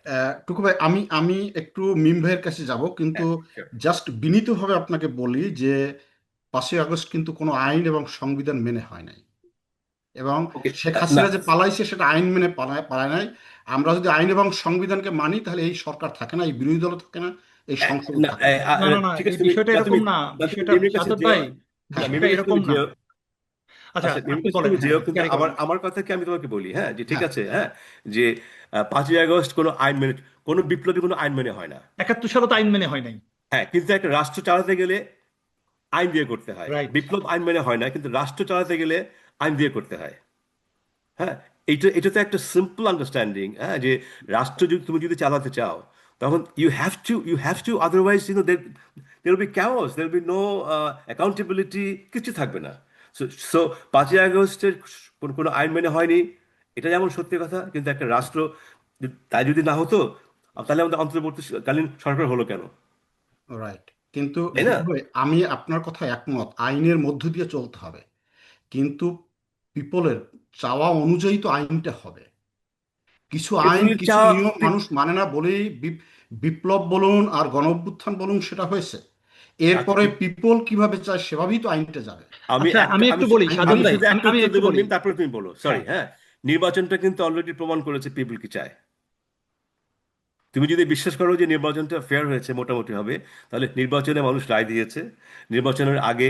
টুকু ভাই, আমি একটু মিম ভাইয়ের কাছে যাব, কিন্তু হ্যাঁ, sure. জাস্ট বিনীতভাবে আপনাকে বলি যে 5ই আগস্ট কিন্তু কোনো আইন এবং সংবিধান মেনে হয় নাই, এবং ওকে। শেখ না, হাসিনা যে পালাইছে সেটা আইন মেনে পালায় নাই। আমরা যদি আইন এবং সংবিধানকে মানি তাহলে এই সরকার থাকে না, এই বিরোধী দল থাকে না, এই সংসদ না, থাকে না। না না না, ঠিক আছে, এই তুমি বিষয়টা না তুমি এরকম না। না তুমি বিষয়টা মিমের কাছে সাদত যেও। ভাই, হ্যাঁ, না, বিষয়টা মিমের কাছে এরকম তুমি না। যেও। আচ্ছা, আচ্ছা, মিমের আপনি কাছে বলেন, তুমি হ্যাঁ, যেও, কিন্তু ক্যারি আমার করেন। আমার কথা কি আমি তোমাকে বলি, হ্যাঁ, যে ঠিক হ্যাঁ, আছে, হ্যাঁ, যে 5ই আগস্ট কোনো আইন মেনে, কোনো বিপ্লবী কোনো আইন মেনে হয় না। 71 সালে তো আইন মেনে হয় নাই। হ্যাঁ, কিন্তু একটা রাষ্ট্র চালাতে গেলে আইন দিয়ে করতে হয়। রাইট। বিপ্লব আইন মেনে হয় না, কিন্তু রাষ্ট্র চালাতে গেলে আইন দিয়ে করতে হয়। হ্যাঁ, এটা তো একটা সিম্পল আন্ডারস্ট্যান্ডিং, হ্যাঁ, যে রাষ্ট্র যদি তুমি যদি চালাতে চাও, তখন you have to, otherwise there be chaos, there be no accountability, কিছু থাকবে না। সো সো 5ই আগস্টের কোনো আইন মেনে হয়নি, এটা যেমন সত্যি কথা, কিন্তু একটা রাষ্ট্র তাই যদি না হতো, তাহলে আমাদের অন্তর্বর্তীকালীন সরকার হলো কেন? রাইট। কিন্তু তাই না? টুকু ভাই, আমি আপনার কথা একমত, আইনের মধ্য দিয়ে চলতে হবে, কিন্তু পিপলের চাওয়া অনুযায়ী তো আইনটা হবে। কিছু আইন, পিপুলের কিছু চাওয়া। নিয়ম মানুষ মানে না বলেই বিপ্লব বলুন আর গণ অভ্যুত্থান বলুন সেটা হয়েছে। আচ্ছা, এরপরে পিপল কিভাবে চায় সেভাবেই তো আইনটা যাবে। আমি আচ্ছা, একটা আমি আমি একটু বলি আইন সাদত আমি মানতে ভাই, শুধু হবে। আমি একটা আমি উত্তর একটু দেবো বলি। মিম, তারপরে তুমি বলো, সরি, হ্যাঁ। হ্যাঁ। নির্বাচনটা কিন্তু অলরেডি প্রমাণ করেছে পিপল কি চায়। তুমি যদি বিশ্বাস করো যে নির্বাচনটা ফেয়ার হয়েছে মোটামুটি হবে, তাহলে নির্বাচনে মানুষ রায় দিয়েছে। নির্বাচনের আগে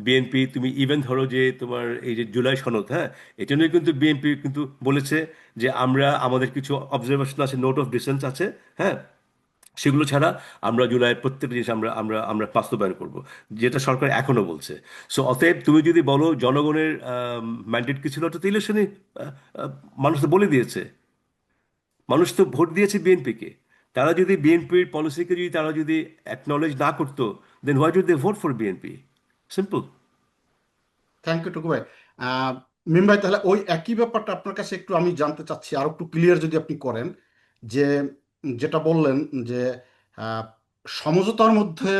বিএনপি, তুমি ইভেন ধরো যে তোমার এই যে জুলাই সনদ, হ্যাঁ, এই জন্যই কিন্তু বিএনপি কিন্তু বলেছে যে আমরা আমাদের কিছু অবজারভেশন আছে, নোট অফ ডিসেন্স আছে, হ্যাঁ, সেগুলো ছাড়া আমরা জুলাইয়ের প্রত্যেকটা জিনিস আমরা আমরা আমরা বাস্তবায়ন করব, যেটা সরকার এখনো বলছে। সো অতএব তুমি যদি বলো জনগণের ম্যান্ডেট কি ছিল, ওটা তো ইলেকশনে মানুষ তো বলে দিয়েছে। মানুষ তো ভোট দিয়েছে বিএনপিকে। তারা যদি বিএনপির পলিসিকে যদি তারা যদি অ্যাকনলেজ না করতো, then why do they vote for BNP? Simple. Thank you Tuku ভাই। আহ, মিম ভাই, তাহলে ওই একই ব্যাপারটা আপনার কাছে একটু আমি জানতে চাচ্ছি, আর একটু ক্লিয়ার যদি আপনি করেন, যে যেটা বললেন যে আহ, সমঝোতার মধ্যে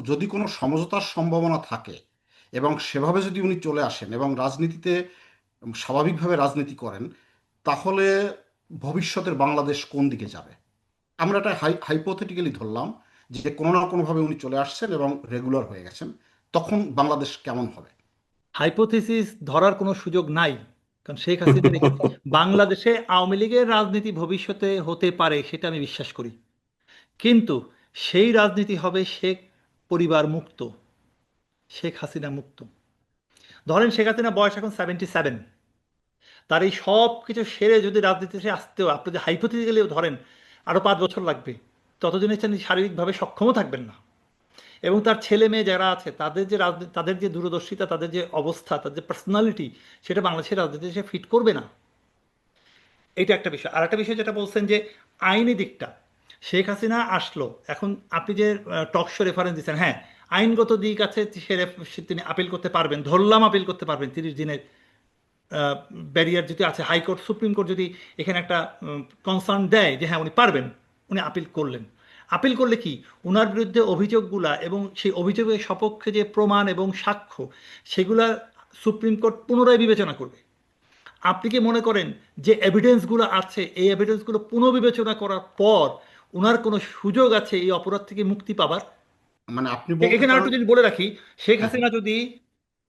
যদি কোনো সমঝোতার সম্ভাবনা থাকে এবং সেভাবে যদি উনি চলে আসেন এবং রাজনীতিতে স্বাভাবিকভাবে রাজনীতি করেন, তাহলে ভবিষ্যতের বাংলাদেশ কোন দিকে যাবে? আমরা এটা হাইপোথেটিক্যালি ধরলাম যে কোনো না কোনোভাবে উনি চলে আসছেন এবং রেগুলার হয়ে গেছেন, তখন বাংলাদেশ কেমন হবে? হাইপোথিসিস ধরার কোনো সুযোগ নাই, কারণ শেখ হাসিনা বাংলাদেশে আওয়ামী লীগের রাজনীতি ভবিষ্যতে হতে পারে সেটা আমি বিশ্বাস করি, কিন্তু সেই রাজনীতি হবে শেখ পরিবার মুক্ত, শেখ হাসিনা মুক্ত। ধরেন শেখ হাসিনা বয়স এখন 77, তার এই সব কিছু সেরে যদি রাজনীতিতে আসতেও আপনি যে হাইপোথেটিক্যালি ধরেন আরো 5 বছর লাগবে, ততদিনে তিনি শারীরিকভাবে সক্ষমও থাকবেন না। এবং তার ছেলে মেয়ে যারা আছে তাদের যে রাজনীতি, তাদের যে দূরদর্শিতা, তাদের যে অবস্থা, তাদের যে পার্সোনালিটি, সেটা বাংলাদেশের রাজনীতিতে সে ফিট করবে না। এটা একটা বিষয়। আর একটা বিষয় যেটা বলছেন যে আইনি দিকটা, শেখ হাসিনা আসলো, এখন আপনি যে টক শো রেফারেন্স দিচ্ছেন, হ্যাঁ, আইনগত দিক আছে, তিনি আপিল করতে পারবেন, ধরলাম আপিল করতে পারবেন 30 দিনের ব্যারিয়ার যদি আছে, হাইকোর্ট সুপ্রিম কোর্ট যদি এখানে একটা কনসার্ন দেয় যে হ্যাঁ উনি পারবেন, উনি আপিল করলেন। আপিল করলে কি, ওনার বিরুদ্ধে অভিযোগগুলা এবং সেই অভিযোগের সপক্ষে যে প্রমাণ এবং সাক্ষ্য, সেগুলা সুপ্রিম কোর্ট পুনরায় বিবেচনা করবে। আপনি কি মনে করেন যে এভিডেন্সগুলো আছে, এই এভিডেন্সগুলো পুনর্বিবেচনা করার পর ওনার কোনো সুযোগ আছে এই অপরাধ থেকে মুক্তি পাবার? মানে আপনি বলতে এখানে চান। আরেকটু যদি বলে রাখি, শেখ হ্যাঁ, হ্যাঁ। হাসিনা যদি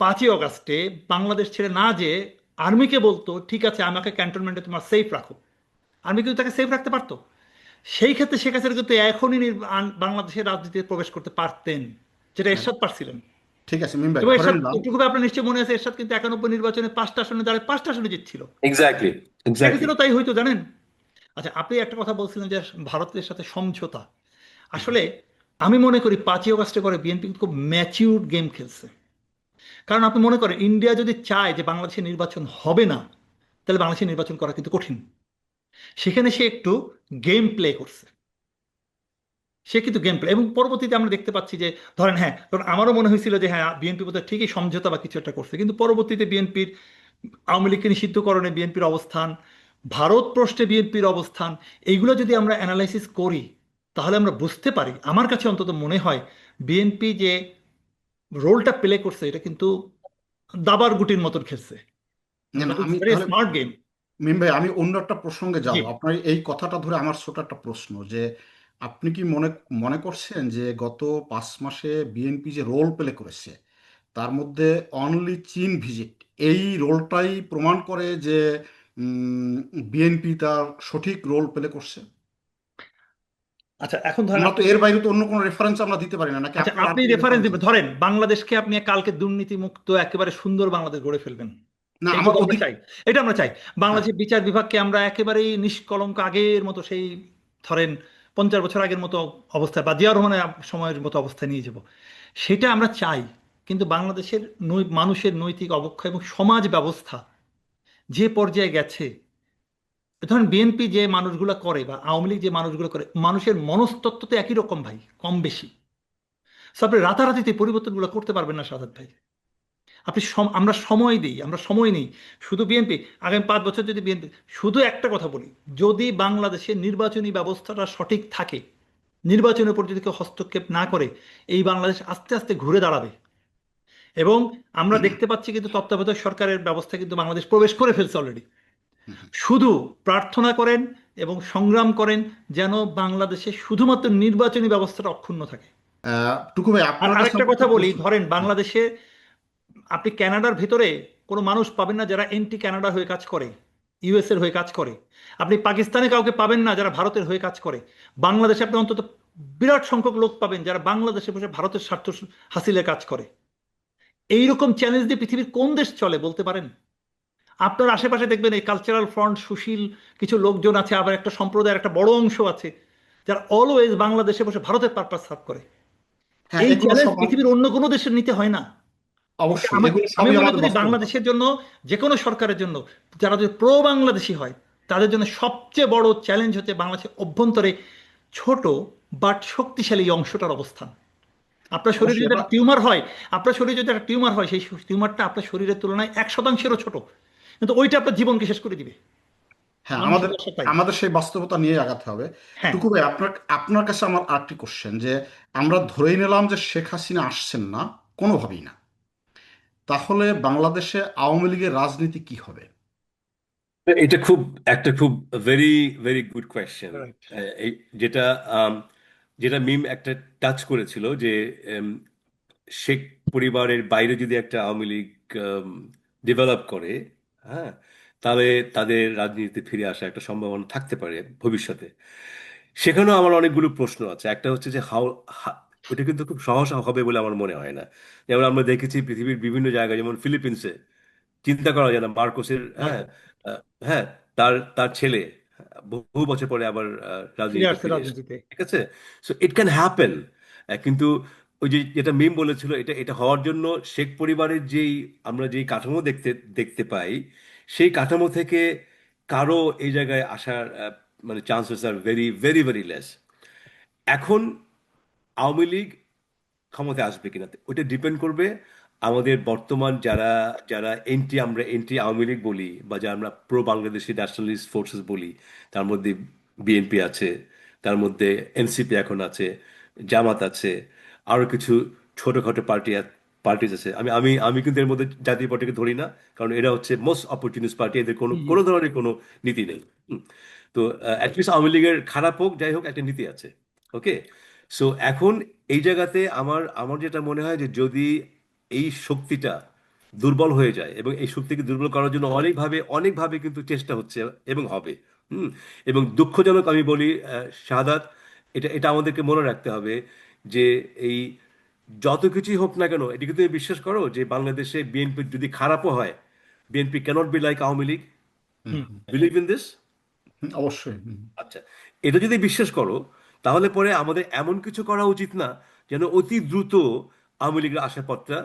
5ই অগাস্টে বাংলাদেশ ছেড়ে না যেয়ে আর্মিকে বলতো ঠিক আছে আমাকে ক্যান্টনমেন্টে তোমার সেফ রাখো, আর্মি কিন্তু তাকে সেফ রাখতে পারতো। সেই ক্ষেত্রে শেখ হাসিনা কিন্তু এখনই বাংলাদেশের রাজনীতিতে প্রবেশ করতে পারতেন, যেটা হ্যাঁ, এরশাদ পারছিলেন। ঠিক আছে মিম ভাই, এবং ধরে এরশাদ, নিলাম। এটুকু আপনার নিশ্চয়ই মনে আছে, এরশাদ কিন্তু 91 নির্বাচনে 5টা আসনে দাঁড়ায় 5টা আসনে জিতছিল। Exactly, Sheikh exactly. হাসিনাও তাই হয়তো, জানেন। আচ্ছা, আপনি একটা কথা বলছিলেন যে ভারতের সাথে সমঝোতা, আসলে আমি মনে করি 5ই অগাস্টে করে বিএনপি খুব ম্যাচিউর গেম খেলছে। কারণ আপনি মনে করেন ইন্ডিয়া যদি চায় যে বাংলাদেশের নির্বাচন হবে না, তাহলে বাংলাদেশের নির্বাচন করা কিন্তু কঠিন। সেখানে সে একটু গেম প্লে করছে, সে কিন্তু গেম প্লে, এবং পরবর্তীতে আমরা দেখতে পাচ্ছি যে ধরেন, হ্যাঁ ধরেন আমারও মনে হয়েছিল যে হ্যাঁ বিএনপি বোধহয় ঠিকই সমঝোতা বা কিছু একটা করছে, কিন্তু পরবর্তীতে বিএনপির আওয়ামী লীগকে নিষিদ্ধকরণে বিএনপির অবস্থান, ভারত প্রশ্নে বিএনপির অবস্থান, এইগুলো যদি আমরা অ্যানালাইসিস করি, তাহলে আমরা বুঝতে পারি, আমার কাছে অন্তত মনে হয় বিএনপি যে রোলটা প্লে করছে এটা কিন্তু দাবার গুটির মতন খেলছে। না, না, আমি ভেরি তাহলে স্মার্ট গেম। মিম ভাই, আমি অন্য একটা প্রসঙ্গে জি। যাব। আপনার এই কথাটা ধরে আমার ছোট একটা প্রশ্ন, যে আপনি কি মনে মনে করছেন যে গত 5 মাসে বিএনপি যে রোল প্লে করেছে, তার মধ্যে অনলি চীন ভিজিট এই রোলটাই প্রমাণ করে যে বিএনপি তার সঠিক রোল প্লে করছে? আচ্ছা, এখন ধরেন আমরা তো আপনি, এর বাইরে তো অন্য কোনো রেফারেন্স আমরা দিতে পারি না, নাকি আচ্ছা আপনার আর আপনি কোনো রেফারেন্স রেফারেন্স দিবেন, আছে? ধরেন বাংলাদেশকে আপনি কালকে দুর্নীতি মুক্ত একেবারে সুন্দর বাংলাদেশ গড়ে ফেলবেন, না, এই আমার যদি আমরা অধিক। চাই, এটা আমরা চাই, হ্যাঁ, বাংলাদেশের বিচার বিভাগকে আমরা একেবারেই নিষ্কলঙ্ক আগের মতো, সেই ধরেন 50 বছর আগের মতো অবস্থায় বা জিয়া রহমানের সময়ের মতো অবস্থায় নিয়ে যাব, সেটা আমরা চাই। কিন্তু বাংলাদেশের মানুষের নৈতিক অবক্ষয় এবং সমাজ ব্যবস্থা যে পর্যায়ে গেছে, ধরেন বিএনপি যে মানুষগুলো করে বা আওয়ামী লীগ যে মানুষগুলো করে, মানুষের মনস্তত্ত্ব তো একই রকম ভাই, কম বেশি। So আপনি রাতারাতিতে পরিবর্তনগুলো করতে পারবেন না সাদাত ভাই। আমরা সময় দিই, আমরা সময় নেই। শুধু বিএনপি আগামী 5 বছর যদি বিএনপি, শুধু একটা কথা বলি, যদি বাংলাদেশের নির্বাচনী ব্যবস্থাটা সঠিক থাকে, নির্বাচনের উপর যদি কেউ হস্তক্ষেপ না করে, এই বাংলাদেশ আস্তে আস্তে ঘুরে দাঁড়াবে। এবং আমরা দেখতে পাচ্ছি কিন্তু তত্ত্বাবধায়ক সরকারের ব্যবস্থা কিন্তু বাংলাদেশ প্রবেশ করে ফেলছে অলরেডি। শুধু প্রার্থনা করেন এবং সংগ্রাম করেন যেন বাংলাদেশে শুধুমাত্র নির্বাচনী ব্যবস্থাটা অক্ষুণ্ণ থাকে। টুকু ভাই, আর আপনার কাছে আরেকটা আমার কথা একটা বলি, প্রশ্ন। ধরেন বাংলাদেশে আপনি কানাডার ভেতরে কোনো মানুষ পাবেন না যারা এন্টি কানাডা হয়ে কাজ করে, ইউএস এর হয়ে কাজ করে। আপনি পাকিস্তানে কাউকে পাবেন না যারা ভারতের হয়ে কাজ করে। বাংলাদেশে আপনি অন্তত বিরাট সংখ্যক লোক পাবেন যারা বাংলাদেশে বসে ভারতের স্বার্থ হাসিলের কাজ করে। এইরকম চ্যালেঞ্জ দিয়ে পৃথিবীর কোন দেশ চলে বলতে পারেন? আপনার আশেপাশে দেখবেন এই কালচারাল ফ্রন্ট, সুশীল কিছু লোকজন আছে, আবার একটা সম্প্রদায়ের একটা বড় অংশ আছে যারা অলওয়েজ বাংলাদেশে বসে ভারতের পারপাস সার্ভ করে। হ্যাঁ, এই এগুলো চ্যালেঞ্জ সব পৃথিবীর অন্য কোনো দেশের নিতে হয় না। এটা অবশ্যই আমার, এগুলো আমি সবই মনে আমাদের করি বাস্তবতা। বাংলাদেশের জন্য, যে কোনো সরকারের জন্য, যারা যদি প্রো বাংলাদেশি হয়, তাদের জন্য সবচেয়ে বড় চ্যালেঞ্জ হচ্ছে বাংলাদেশের অভ্যন্তরে ছোট বাট শক্তিশালী এই অংশটার অবস্থান। আপনার শরীরে অবশ্যই যদি এটা। একটা টিউমার হয়, আপনার শরীরে যদি একটা টিউমার হয়, সেই টিউমারটা আপনার শরীরের তুলনায় 1%-ও ছোট, কিন্তু ওইটা আপনার জীবনকে শেষ করে দিবে। হ্যাঁ, আমাদের মানুষের দশা তাই। আমাদের সেই বাস্তবতা নিয়ে আগাতে হবে। হ্যাঁ। টুকু ভাই, আপনার আপনার কাছে আমার আরেকটি কোশ্চেন, যে আমরা ধরেই নিলাম যে শেখ হাসিনা আসছেন না, কোনোভাবেই না, তাহলে বাংলাদেশে আওয়ামী লীগের রাজনীতি কি হবে? এটা খুব একটা খুব very very good question. Right. এই যেটা আম, যেটা মিম একটা টাচ করেছিল যে উম, শেখ পরিবারের বাইরে যদি একটা আওয়ামী লীগ ডেভেলপ করে, হ্যাঁ, তাহলে তাদের রাজনীতিতে ফিরে আসা একটা সম্ভাবনা থাকতে পারে ভবিষ্যতে। সেখানেও আমার অনেকগুলো প্রশ্ন আছে। একটা হচ্ছে যে ওটা কিন্তু খুব সহজ হবে বলে আমার মনে হয় না। যেমন আমরা দেখেছি পৃথিবীর বিভিন্ন জায়গায়, যেমন ফিলিপিন্সে চিন্তা করা যায় না মার্কোসের, হ্যাঁ, মার্কো আহ, হ্যাঁ, তার তার ছেলে বহু বছর পরে আবার ফিরে রাজনীতিতে আসছে ফিরে এসেছে। রাজনীতিতে। ঠিক আছে, সো ইট ক্যান হ্যাপেন। কিন্তু ওই যে যেটা মিম বলেছিল, এটা এটা হওয়ার জন্য শেখ পরিবারের আমরা যেই কাঠামো দেখতে দেখতে পাই, সেই কাঠামো থেকে কারো এই জায়গায় আসার মানে chances are very very very less. এখন আওয়ামী লীগ ক্ষমতায় আসবে কিনা ওটা ডিপেন্ড করবে আমাদের বর্তমান যারা যারা আমরা এন্টি আওয়ামী লীগ বলি, বা যারা আমরা প্রো বাংলাদেশি ন্যাশনালিস্ট ফোর্সেস বলি, তার মধ্যে বিএনপি আছে, তার মধ্যে এনসিপি এখন আছে, জামাত আছে, আরো কিছু ছোটখাটো পার্টিজ আছে। আমি আমি আমি কিন্তু এর মধ্যে জাতীয় পার্টিকে ধরি না, কারণ এরা হচ্ছে মোস্ট অপরচুনিস্ট পার্টি, এদের কোনো হুম, হুম। কোনো ধরনের কোনো নীতি নেই। হুম। তো অ্যাটলিস্ট আওয়ামী লীগের খারাপ হোক যাই হোক একটা নীতি আছে। ওকে, সো এখন এই জায়গাতে আমার আমার যেটা মনে হয় যে যদি এই শক্তিটা দুর্বল হয়ে যায়, এবং এই শক্তিকে দুর্বল করার জন্য অনেকভাবে অনেকভাবে কিন্তু চেষ্টা হচ্ছে এবং হবে। হুম। এবং দুঃখজনক আমি বলি, শাহাদাত, এটা এটা আমাদেরকে মনে রাখতে হবে যে এই যত কিছুই হোক না কেন, এটা কিন্তু তুমি বিশ্বাস করো যে বাংলাদেশে বিএনপি যদি খারাপও হয়, BNP cannot be like Awami League. Hmm, hmm. Hmm, believe in this? Hmm, অবশ্যই। হুম। আচ্ছা, এটা যদি বিশ্বাস করো, তাহলে পরে আমাদের এমন কিছু করা উচিত না যেন অতি দ্রুত আওয়ামী লীগের আসার পথটা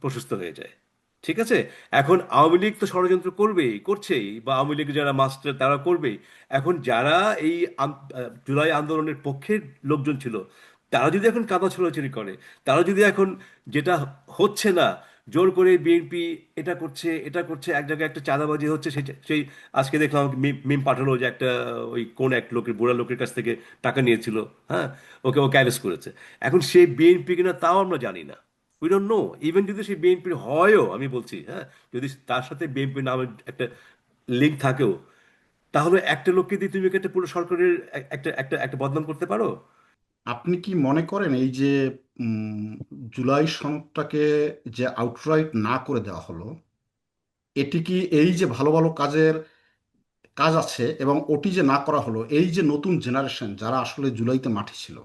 প্রশস্ত হয়ে যায়। ঠিক আছে, এখন আওয়ামী লীগ তো ষড়যন্ত্র করবেই, করছেই, বা আওয়ামী লীগের যারা মাস্টার তারা করবেই। এখন যারা এই জুলাই আন্দোলনের পক্ষের লোকজন ছিল, তারা যদি এখন কাদা ছোড়াছুড়ি করে, তারা যদি এখন যেটা হচ্ছে না, জোর করে বিএনপি এটা করছে এটা করছে, এক জায়গায় একটা চাঁদাবাজি হচ্ছে, সেই সেই আজকে দেখলাম মিম পাঠালো যে একটা ওই কোন এক লোকের, বুড়া লোকের কাছ থেকে টাকা নিয়েছিল, হ্যাঁ, ওকে ওকে অ্যারেস্ট করেছে। এখন সে বিএনপি কিনা তাও আমরা জানি না, উই ডোন্ট নো। ইভেন যদি সে বিএনপির হয়ও, আমি বলছি, হ্যাঁ, যদি তার সাথে বিএনপির নামের একটা লিঙ্ক থাকেও, তাহলে একটা লোককে দিয়ে তুমি কি একটা পুরো সরকারের একটা একটা একটা বদনাম করতে পারো? আপনি কি মনে করেন এই যে উম, জুলাই সনদটাকে যে আউটরাইট না করে দেওয়া হলো, এটি কি এই যে ভালো ভালো কাজ আছে এবং ওটি যে না করা হলো, এই যে নতুন জেনারেশন যারা আসলে জুলাইতে মাঠে ছিল,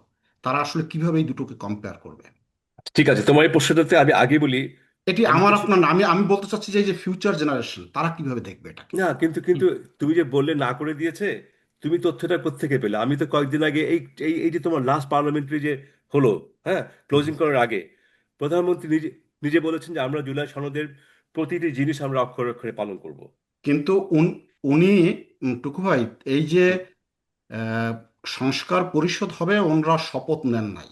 তারা আসলে কিভাবে এই দুটোকে কম্পেয়ার করবে? ঠিক আছে, তোমার এই প্রশ্নটাতে আমি আগে বলি। এটি আমি আমার কিছু, আপনার না, আমি আমি বলতে চাচ্ছি যে এই যে ফিউচার জেনারেশন তারা কিভাবে দেখবে এটাকে? না কিন্তু কিন্তু তুমি যে বললে না করে দিয়েছে, তুমি তথ্যটা কোত্থেকে পেলে? আমি তো কয়েকদিন আগে এই এই এই যে তোমার লাস্ট পার্লামেন্টারি যে হলো, হ্যাঁ, হুম। ক্লোজিং করার আগে প্রধানমন্ত্রী নিজে নিজে বলেছেন যে আমরা জুলাই সনদের প্রতিটি জিনিস আমরা অক্ষরে অক্ষরে পালন করব। কিন্তু উনি টুকু ভাই, এই যে আহ, সংস্কার পরিষদ হবে, ওনারা শপথ নেন নাই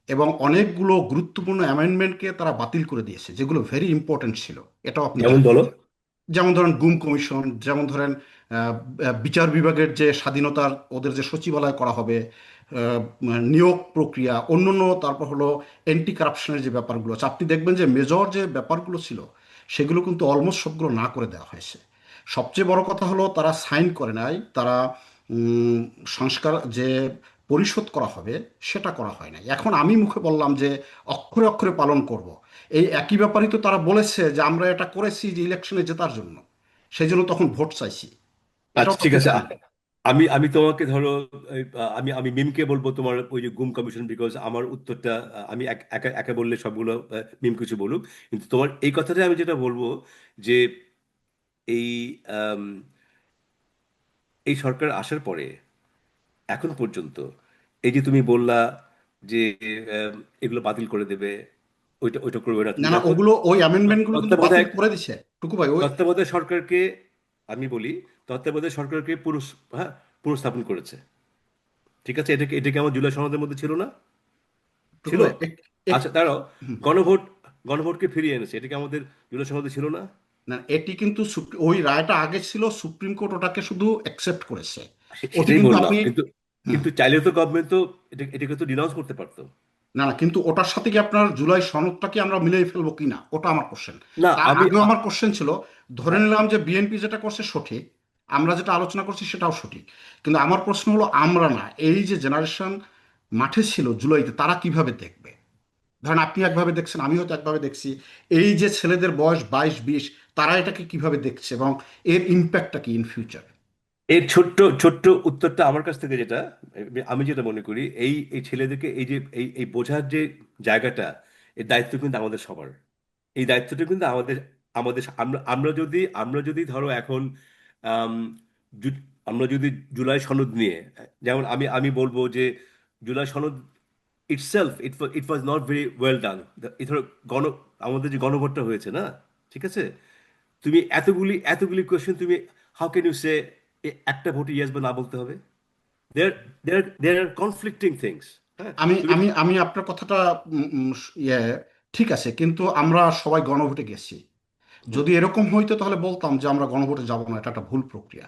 এবং অনেকগুলো গুরুত্বপূর্ণ অ্যামেন্ডমেন্টকে তারা বাতিল করে দিয়েছে, যেগুলো ভেরি ইম্পর্টেন্ট ছিল, এটাও আপনি যেমন জানেন। বলো। যেমন ধরেন গুম কমিশন, যেমন ধরেন বিচার বিভাগের যে স্বাধীনতার ওদের যে সচিবালয় করা হবে, নিয়োগ প্রক্রিয়া, অন্যান্য, তারপর হলো অ্যান্টি কারাপশনের যে ব্যাপারগুলো আছে, আপনি দেখবেন যে মেজর যে ব্যাপারগুলো ছিল সেগুলো কিন্তু অলমোস্ট সবগুলো না করে দেওয়া হয়েছে। সবচেয়ে বড় কথা হলো তারা সাইন করে নাই, তারা উম, সংস্কার যে পরিশোধ করা হবে সেটা করা হয় নাই। এখন আমি মুখে বললাম যে অক্ষরে অক্ষরে পালন করব, এই একই ব্যাপারই তো তারা বলেছে যে আমরা এটা করেছি যে ইলেকশনে জেতার জন্য, সেই জন্য তখন ভোট চাইছি, এটাও আচ্ছা তো ঠিক আপনি আছে, জানেন। আমি আমি তোমাকে ধরো আমি আমি মিমকে বলবো তোমার ওই যে গুম কমিশন, বিকজ আমার উত্তরটা আমি একা একা বললে সবগুলো মিম কিছু বলুক। কিন্তু তোমার এই কথাটাই আমি যেটা বলবো যে এই আম, এই সরকার আসার পরে এখন পর্যন্ত এই যে তুমি বললা যে আম, এগুলো বাতিল করে দেবে, ওইটা ওইটা করবে না, না তুমি না, দেখো ওগুলো ওই অ্যামেন্ডমেন্টগুলো কিন্তু বাতিল তত্ত্বাবধায়ক করে দিছে টুকু ভাই, ওই। তত্ত্বাবধায়ক সরকারকে আমি বলি, তত্ত্বাবধায়ক সরকারকে হ্যাঁ পুনঃস্থাপন করেছে। ঠিক আছে, এটা কি আমার জুলাই সনদের মধ্যে ছিল না? টুকু ছিল। ভাই আচ্ছা দাঁড়াও, হুম। গণভোট, গণভোটকে ফিরিয়ে এনেছে, এটা কি আমাদের জুলাই সনদে ছিল না? না, এটি কিন্তু ওই রায়টা আগে ছিল, সুপ্রিম কোর্ট ওটাকে শুধু অ্যাকসেপ্ট করেছে। ওটি সেটাই কিন্তু বললাম, আপনি কিন্তু হুম। কিন্তু চাইলে তো গভর্নমেন্ট তো এটাকে তো ডিনাউন্স করতে পারতো। না না, কিন্তু ওটার সাথে কি আপনার জুলাই সনদটাকে আমরা মিলিয়ে ফেলবো কি না, ওটা আমার কোশ্চেন। না তার আমি আগেও আমার কোশ্চেন ছিল, ধরে হ্যাঁ, নিলাম যে বিএনপি যেটা করছে সঠিক, আমরা যেটা আলোচনা করছি সেটাও সঠিক, কিন্তু আমার প্রশ্ন হলো আমরা না, এই যে জেনারেশন মাঠে ছিল জুলাইতে তারা কিভাবে দেখবে? ধরেন আপনি একভাবে দেখছেন, আমি হয়তো একভাবে দেখছি, এই যে ছেলেদের বয়স 22-20, তারা এটাকে কিভাবে দেখছে এবং এর ইম্প্যাক্টটা কি ইন ফিউচার? এর ছোট্ট ছোট্ট উত্তরটা আমার কাছ থেকে যেটা, আমি যেটা মনে করি, এই এই ছেলেদেরকে এই যে এই বোঝার যে জায়গাটা, এর দায়িত্ব কিন্তু আমাদের সবার। এই দায়িত্বটা কিন্তু আমাদের, আমাদের আমরা যদি ধরো এখন আম, আমরা যদি জুলাই সনদ নিয়ে, যেমন আমি বলবো যে জুলাই সনদ itself it was not very well done. এই ধরো গণ আমাদের যে গণভোটটা হয়েছে না, ঠিক আছে, তুমি এতগুলি কোয়েশ্চেন, তুমি হাউ ক্যান ইউ সে একটা ভোটে ইয়েস বা না বলতে হবে? দেয়ার দেয়ার আর কনফ্লিক্টিং থিংস। হ্যাঁ, আমি তুমি আমি আমি আপনার কথাটা উম, উম, ইয়ে ঠিক আছে, কিন্তু আমরা সবাই গণভোটে গেছি। হুম। যদি এরকম হইতো তাহলে বলতাম যে আমরা গণভোটে যাব না, এটা একটা ভুল প্রক্রিয়া।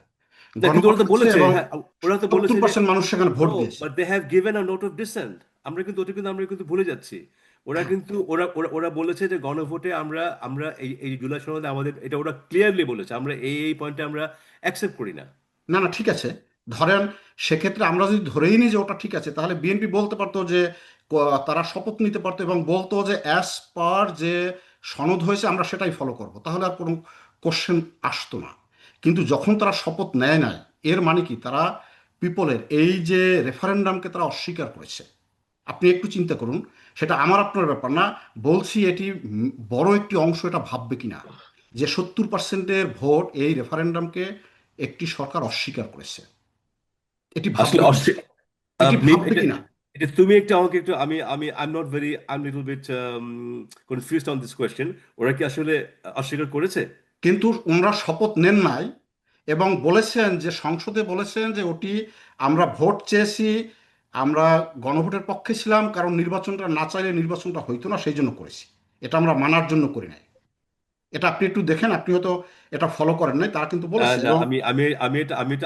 না, কিন্তু গণভোট ওরা তো হয়েছে বলেছে, এবং হ্যাঁ, ওরা তো বলেছে যে 70% মানুষ সেখানে ভোট নো, দিয়েছে। But they have given a note of dissent. আমরা কিন্তু ভুলে যাচ্ছি। ওরা কিন্তু ওরা ওরা ওরা বলেছে যে গণভোটে আমরা আমরা এই জুলাই সনদে আমাদের এটা ওরা ক্লিয়ারলি বলেছে, আমরা এই পয়েন্টে আমরা অ্যাকসেপ্ট করি না। না না, ঠিক আছে, ধরেন সেক্ষেত্রে আমরা যদি ধরেই নিই যে ওটা ঠিক আছে, তাহলে বিএনপি বলতে পারতো যে তারা শপথ নিতে পারতো এবং বলতো যে অ্যাজ পার যে সনদ হয়েছে আমরা সেটাই ফলো করব, তাহলে আর কোনো কোশ্চেন আসতো না। কিন্তু যখন তারা শপথ নেয় নাই, এর মানে কি তারা পিপলের এই যে রেফারেন্ডামকে তারা অস্বীকার করেছে। আপনি একটু চিন্তা করুন, সেটা আমার আপনার ব্যাপার না, বলছি এটি বড় একটি অংশ এটা ভাববে কিনা যে 70%-এর ভোট এই রেফারেন্ডামকে একটি সরকার অস্বীকার করেছে, এটি আসলে ভাববে কিনা, এটি ভাববে এটা কিনা। এটা তুমি একটু আমাকে একটু, I am not very, I am little bit confused on this question. ওরা কি আসলে অস্বীকার করেছে? কিন্তু ওনারা শপথ নেন নাই এবং বলেছেন যে সংসদে বলেছেন যে ওটি আমরা ভোট চেয়েছি, আমরা গণভোটের পক্ষে ছিলাম কারণ নির্বাচনটা না চাইলে নির্বাচনটা হইতো না, সেই জন্য করেছি, এটা আমরা মানার জন্য করি নাই। এটা আপনি একটু দেখেন, আপনি হয়তো এটা ফলো করেন নাই, তারা কিন্তু বলেছে না, এবং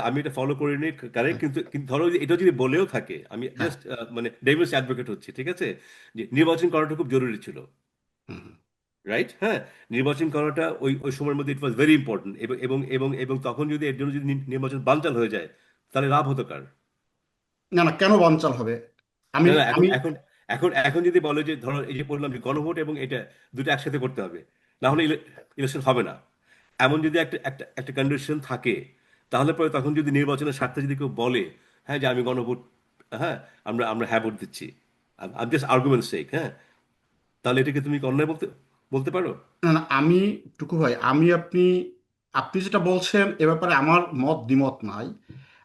আমি এটা ফলো করিনি, কারেক্ট, কিন্তু কিন্তু ধরো যে এটা যদি বলেও থাকে, আমি হ্যাঁ। জাস্ট মানে ডেভিলস অ্যাডভোকেট হচ্ছি, ঠিক আছে, যে নির্বাচন করাটা খুব জরুরি ছিল, হুম। রাইট? হ্যাঁ, নির্বাচন করাটা ওই ওই সময়ের মধ্যে ইট ওয়াজ ভেরি ইম্পর্টেন্ট, এবং এবং এবং এবং তখন যদি এর জন্য যদি নির্বাচন বানচাল হয়ে যায়, তাহলে লাভ হতো কার? না না, কেন বানচাল হবে? আমি না না, এখন আমি এখন এখন এখন যদি বলে যে ধরো এই যে বললাম যে গণভোট এবং এটা দুটো একসাথে করতে হবে, না হলে ইলেকশন হবে না, এমন যদি একটা একটা একটা কন্ডিশন থাকে, তাহলে পরে তখন যদি নির্বাচনের স্বার্থে যদি কেউ বলে হ্যাঁ যে আমি গণভোট, হ্যাঁ, আমরা আমরা হ্যাঁ ভোট দিচ্ছি, আমি জাস্ট আর্গুমেন্ট সেক, হ্যাঁ, তাহলে এটাকে তুমি কি অন্যায় বলতে বলতে পারো? না না, আমি টুকু ভাই, আপনি আপনি যেটা বলছেন এ ব্যাপারে আমার মত দ্বিমত নাই।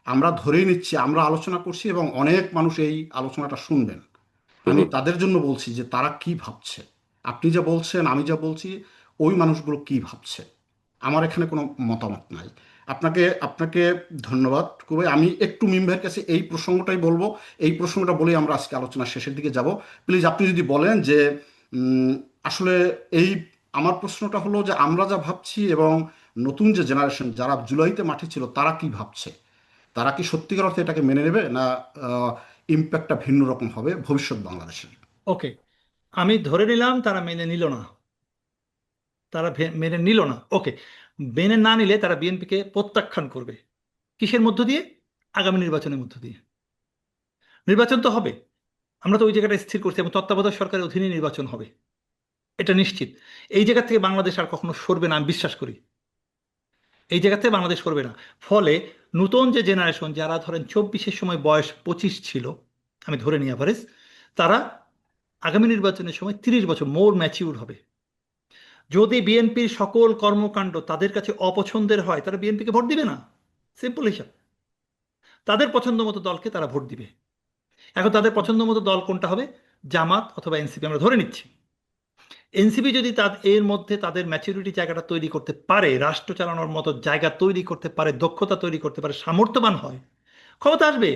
আমরা ধরেই নিচ্ছি আমরা আলোচনা করছি এবং অনেক মানুষ এই আলোচনাটা শুনবেন, আমি হুম। তাদের জন্য বলছি যে তারা কি ভাবছে। আপনি যা বলছেন, আমি যা বলছি, ওই মানুষগুলো কি ভাবছে, আমার এখানে কোনো মতামত নাই। আপনাকে আপনাকে ধন্যবাদ খুবই। আমি একটু মিমভাইয়ের কাছে এই প্রসঙ্গটাই বলবো, এই প্রসঙ্গটা বলেই আমরা আজকে আলোচনা শেষের দিকে যাব। প্লিজ আপনি যদি বলেন যে উম, আসলে এই আমার প্রশ্নটা হলো যে আমরা যা ভাবছি এবং নতুন যে জেনারেশন যারা জুলাইতে মাঠে ছিল তারা কি ভাবছে, তারা কি সত্যিকার অর্থে এটাকে মেনে নেবে না ইম্প্যাক্টটা ভিন্ন রকম হবে ভবিষ্যৎ বাংলাদেশের? ওকে, আমি ধরে নিলাম তারা মেনে নিল না, তারা মেনে নিল না, ওকে। মেনে না নিলে তারা বিএনপিকে প্রত্যাখ্যান করবে। কিসের মধ্য দিয়ে? আগামী নির্বাচনের মধ্য দিয়ে। নির্বাচন তো হবে, আমরা তো ওই জায়গাটা স্থির করছি, এবং তত্ত্বাবধায়ক সরকারের অধীনে নির্বাচন হবে, এটা নিশ্চিত। এই জায়গা থেকে বাংলাদেশ আর কখনো সরবে না, আমি বিশ্বাস করি। এই জায়গা থেকে বাংলাদেশ সরবে না। ফলে নতুন যে জেনারেশন, যারা ধরেন 24-এর সময় বয়স 25 ছিল, আমি ধরে নিই অ্যাভারেজ, তারা আগামী নির্বাচনের সময় 30 বছর মোর ম্যাচিউর হবে। যদি বিএনপির সকল কর্মকাণ্ড তাদের কাছে অপছন্দের হয়, তারা বিএনপিকে ভোট দিবে না। সিম্পল হিসাব। তাদের পছন্দ মতো দলকে তারা ভোট দিবে। এখন তাদের পছন্দ মতো দল কোনটা হবে? জামাত অথবা এনসিপি, আমরা ধরে নিচ্ছি। এনসিপি যদি এর মধ্যে তাদের ম্যাচুরিটি জায়গাটা তৈরি করতে পারে, রাষ্ট্র চালানোর মতো জায়গা তৈরি করতে পারে, দক্ষতা তৈরি করতে পারে, সামর্থ্যবান হয়, ক্ষমতা আসবে,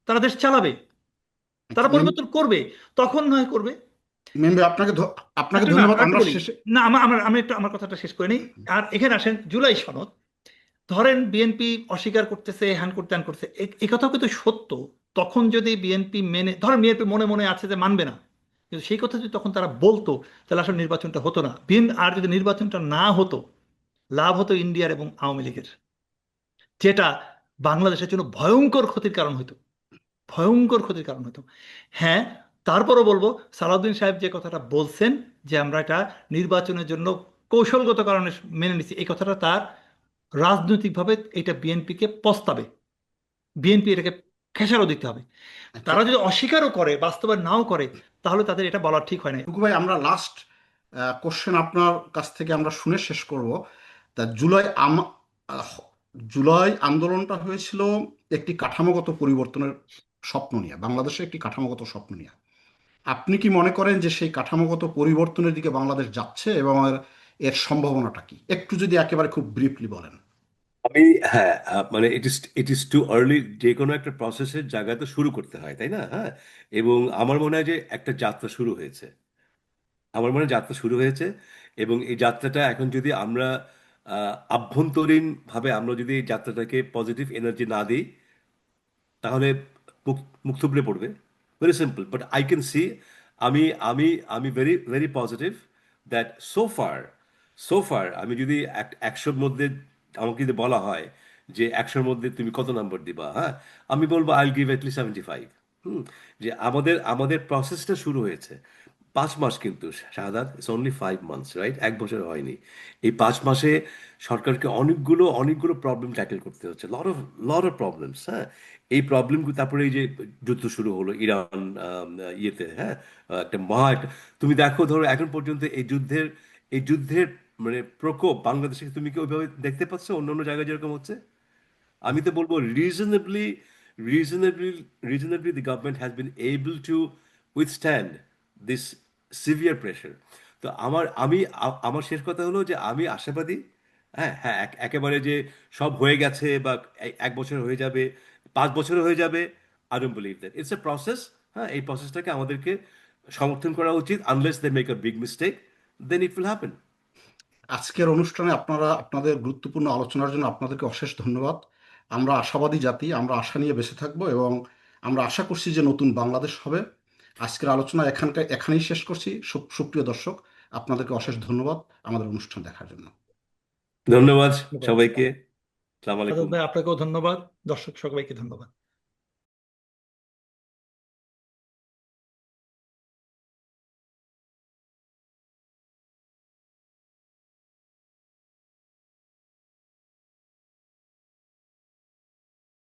তারা দেশ চালাবে, আচ্ছা, তারা পরিবর্তন করবে, তখন নয় করবে। মিম ভাই আপনাকে একটু না ধন্যবাদ। আরেকটু আমরা বলি, শেষে না আমি একটু আমার কথাটা শেষ করে নিই। আর এখানে আসেন জুলাই সনদ, ধরেন বিএনপি অস্বীকার করতেছে, হ্যান করতে হ্যান করছে, এই কথাও কিন্তু সত্য। তখন যদি বিএনপি ধরেন বিএনপি মনে মনে আছে যে মানবে না, কিন্তু সেই কথা যদি তখন তারা বলতো, তাহলে আসলে নির্বাচনটা হতো না। আর যদি নির্বাচনটা না হতো, লাভ হতো ইন্ডিয়ার এবং আওয়ামী লীগের, যেটা বাংলাদেশের জন্য ভয়ঙ্কর ক্ষতির কারণ হতো, ভয়ঙ্কর ক্ষতির কারণ হতো। হ্যাঁ, তারপরও বলবো, সালাউদ্দিন সাহেব যে কথাটা বলছেন যে আমরা এটা নির্বাচনের জন্য কৌশলগত কারণে মেনে নিচ্ছি, এই কথাটা তার রাজনৈতিকভাবে এটা বিএনপিকে পস্তাবে, বিএনপি এটাকে খেসারও দিতে হবে। আচ্ছা, তারা যদি অস্বীকারও করে, বাস্তবায়ন নাও করে, তাহলে তাদের এটা বলা ঠিক হয় না। টুকু ভাই, আমরা লাস্ট কোশ্চেন আপনার কাছ থেকে আমরা শুনে শেষ করব। তা আহ, জুলাই আন্দোলনটা হয়েছিল একটি কাঠামোগত পরিবর্তনের স্বপ্ন নিয়ে, বাংলাদেশের একটি কাঠামোগত স্বপ্ন নিয়ে। আপনি কি মনে করেন যে সেই কাঠামোগত পরিবর্তনের দিকে বাংলাদেশ যাচ্ছে, এবং এর সম্ভাবনাটা কি, একটু যদি একেবারে খুব ব্রিফলি বলেন? আমি, হ্যাঁ, মানে ইট ইজ টু আর্লি। যে কোনো একটা প্রসেসের জায়গায় তো শুরু করতে হয়, তাই না? হ্যাঁ। এবং আমার মনে হয় যে একটা যাত্রা শুরু হয়েছে। আমার মনে হয় যাত্রা শুরু হয়েছে, এবং এই যাত্রাটা এখন যদি আমরা আভ্যন্তরীণভাবে আমরা যদি এই যাত্রাটাকে পজিটিভ এনার্জি না দিই, তাহলে মুখ মুখ থুবড়ে পড়বে। Very simple, but I can see, আমি আমি আমি very very positive that so far আমি যদি 100-র মধ্যে আমাকে যদি বলা হয় যে 100-র মধ্যে তুমি কত নাম্বার দিবা, হ্যাঁ, আমি বলবো আই উইল গিভ অ্যাটলিস্ট 75। হুম। যে আমাদের আমাদের প্রসেসটা শুরু হয়েছে। 5 মাস কিন্তু, শাহাদাত, ইটস অনলি 5 মান্থস, রাইট? 1 বছর হয়নি। এই 5 মাসে সরকারকে অনেকগুলো অনেকগুলো প্রবলেম ট্যাকেল করতে হচ্ছে, লট অফ প্রবলেমস, হ্যাঁ। এই প্রবলেমগুলো, তারপরে এই যে যুদ্ধ শুরু হলো ইরান, ইয়েতে, হ্যাঁ, একটা তুমি দেখো, ধরো এখন পর্যন্ত এই যুদ্ধের মানে প্রকোপ বাংলাদেশে তুমি কি ওইভাবে দেখতে পাচ্ছ অন্য অন্য জায়গায় যেরকম হচ্ছে? আমি তো বলবো reasonably reasonably the government has been able to withstand this severe pressure. তো আমার শেষ কথা হলো যে আমি আশাবাদী। হ্যাঁ, হ্যাঁ, একেবারে যে সব হয়ে গেছে বা 1 বছর হয়ে যাবে, 5 বছর হয়ে যাবে, I don't believe that. It's a process. হ্যাঁ, এই প্রসেসটাকে আমাদেরকে সমর্থন করা উচিত। Unless they make a big mistake, then it will happen. আজকের অনুষ্ঠানে আপনাদের গুরুত্বপূর্ণ আলোচনার জন্য আপনাদেরকে অশেষ ধন্যবাদ। আমরা আশাবাদী জাতি, আমরা আশা নিয়ে বেঁচে থাকবো, এবং আমরা আশা করছি যে নতুন বাংলাদেশ হবে। আজকের আলোচনা এখানেই শেষ করছি। সুপ্রিয় দর্শক, আপনাদেরকে অশেষ ধন্যবাদ আমাদের অনুষ্ঠান দেখার জন্য। ধন্যবাদ ধন্যবাদ। সবাইকে। আসসালামু সাদত আলাইকুম। ভাই, আপনাকেও ধন্যবাদ। দর্শক সবাইকে ধন্যবাদ।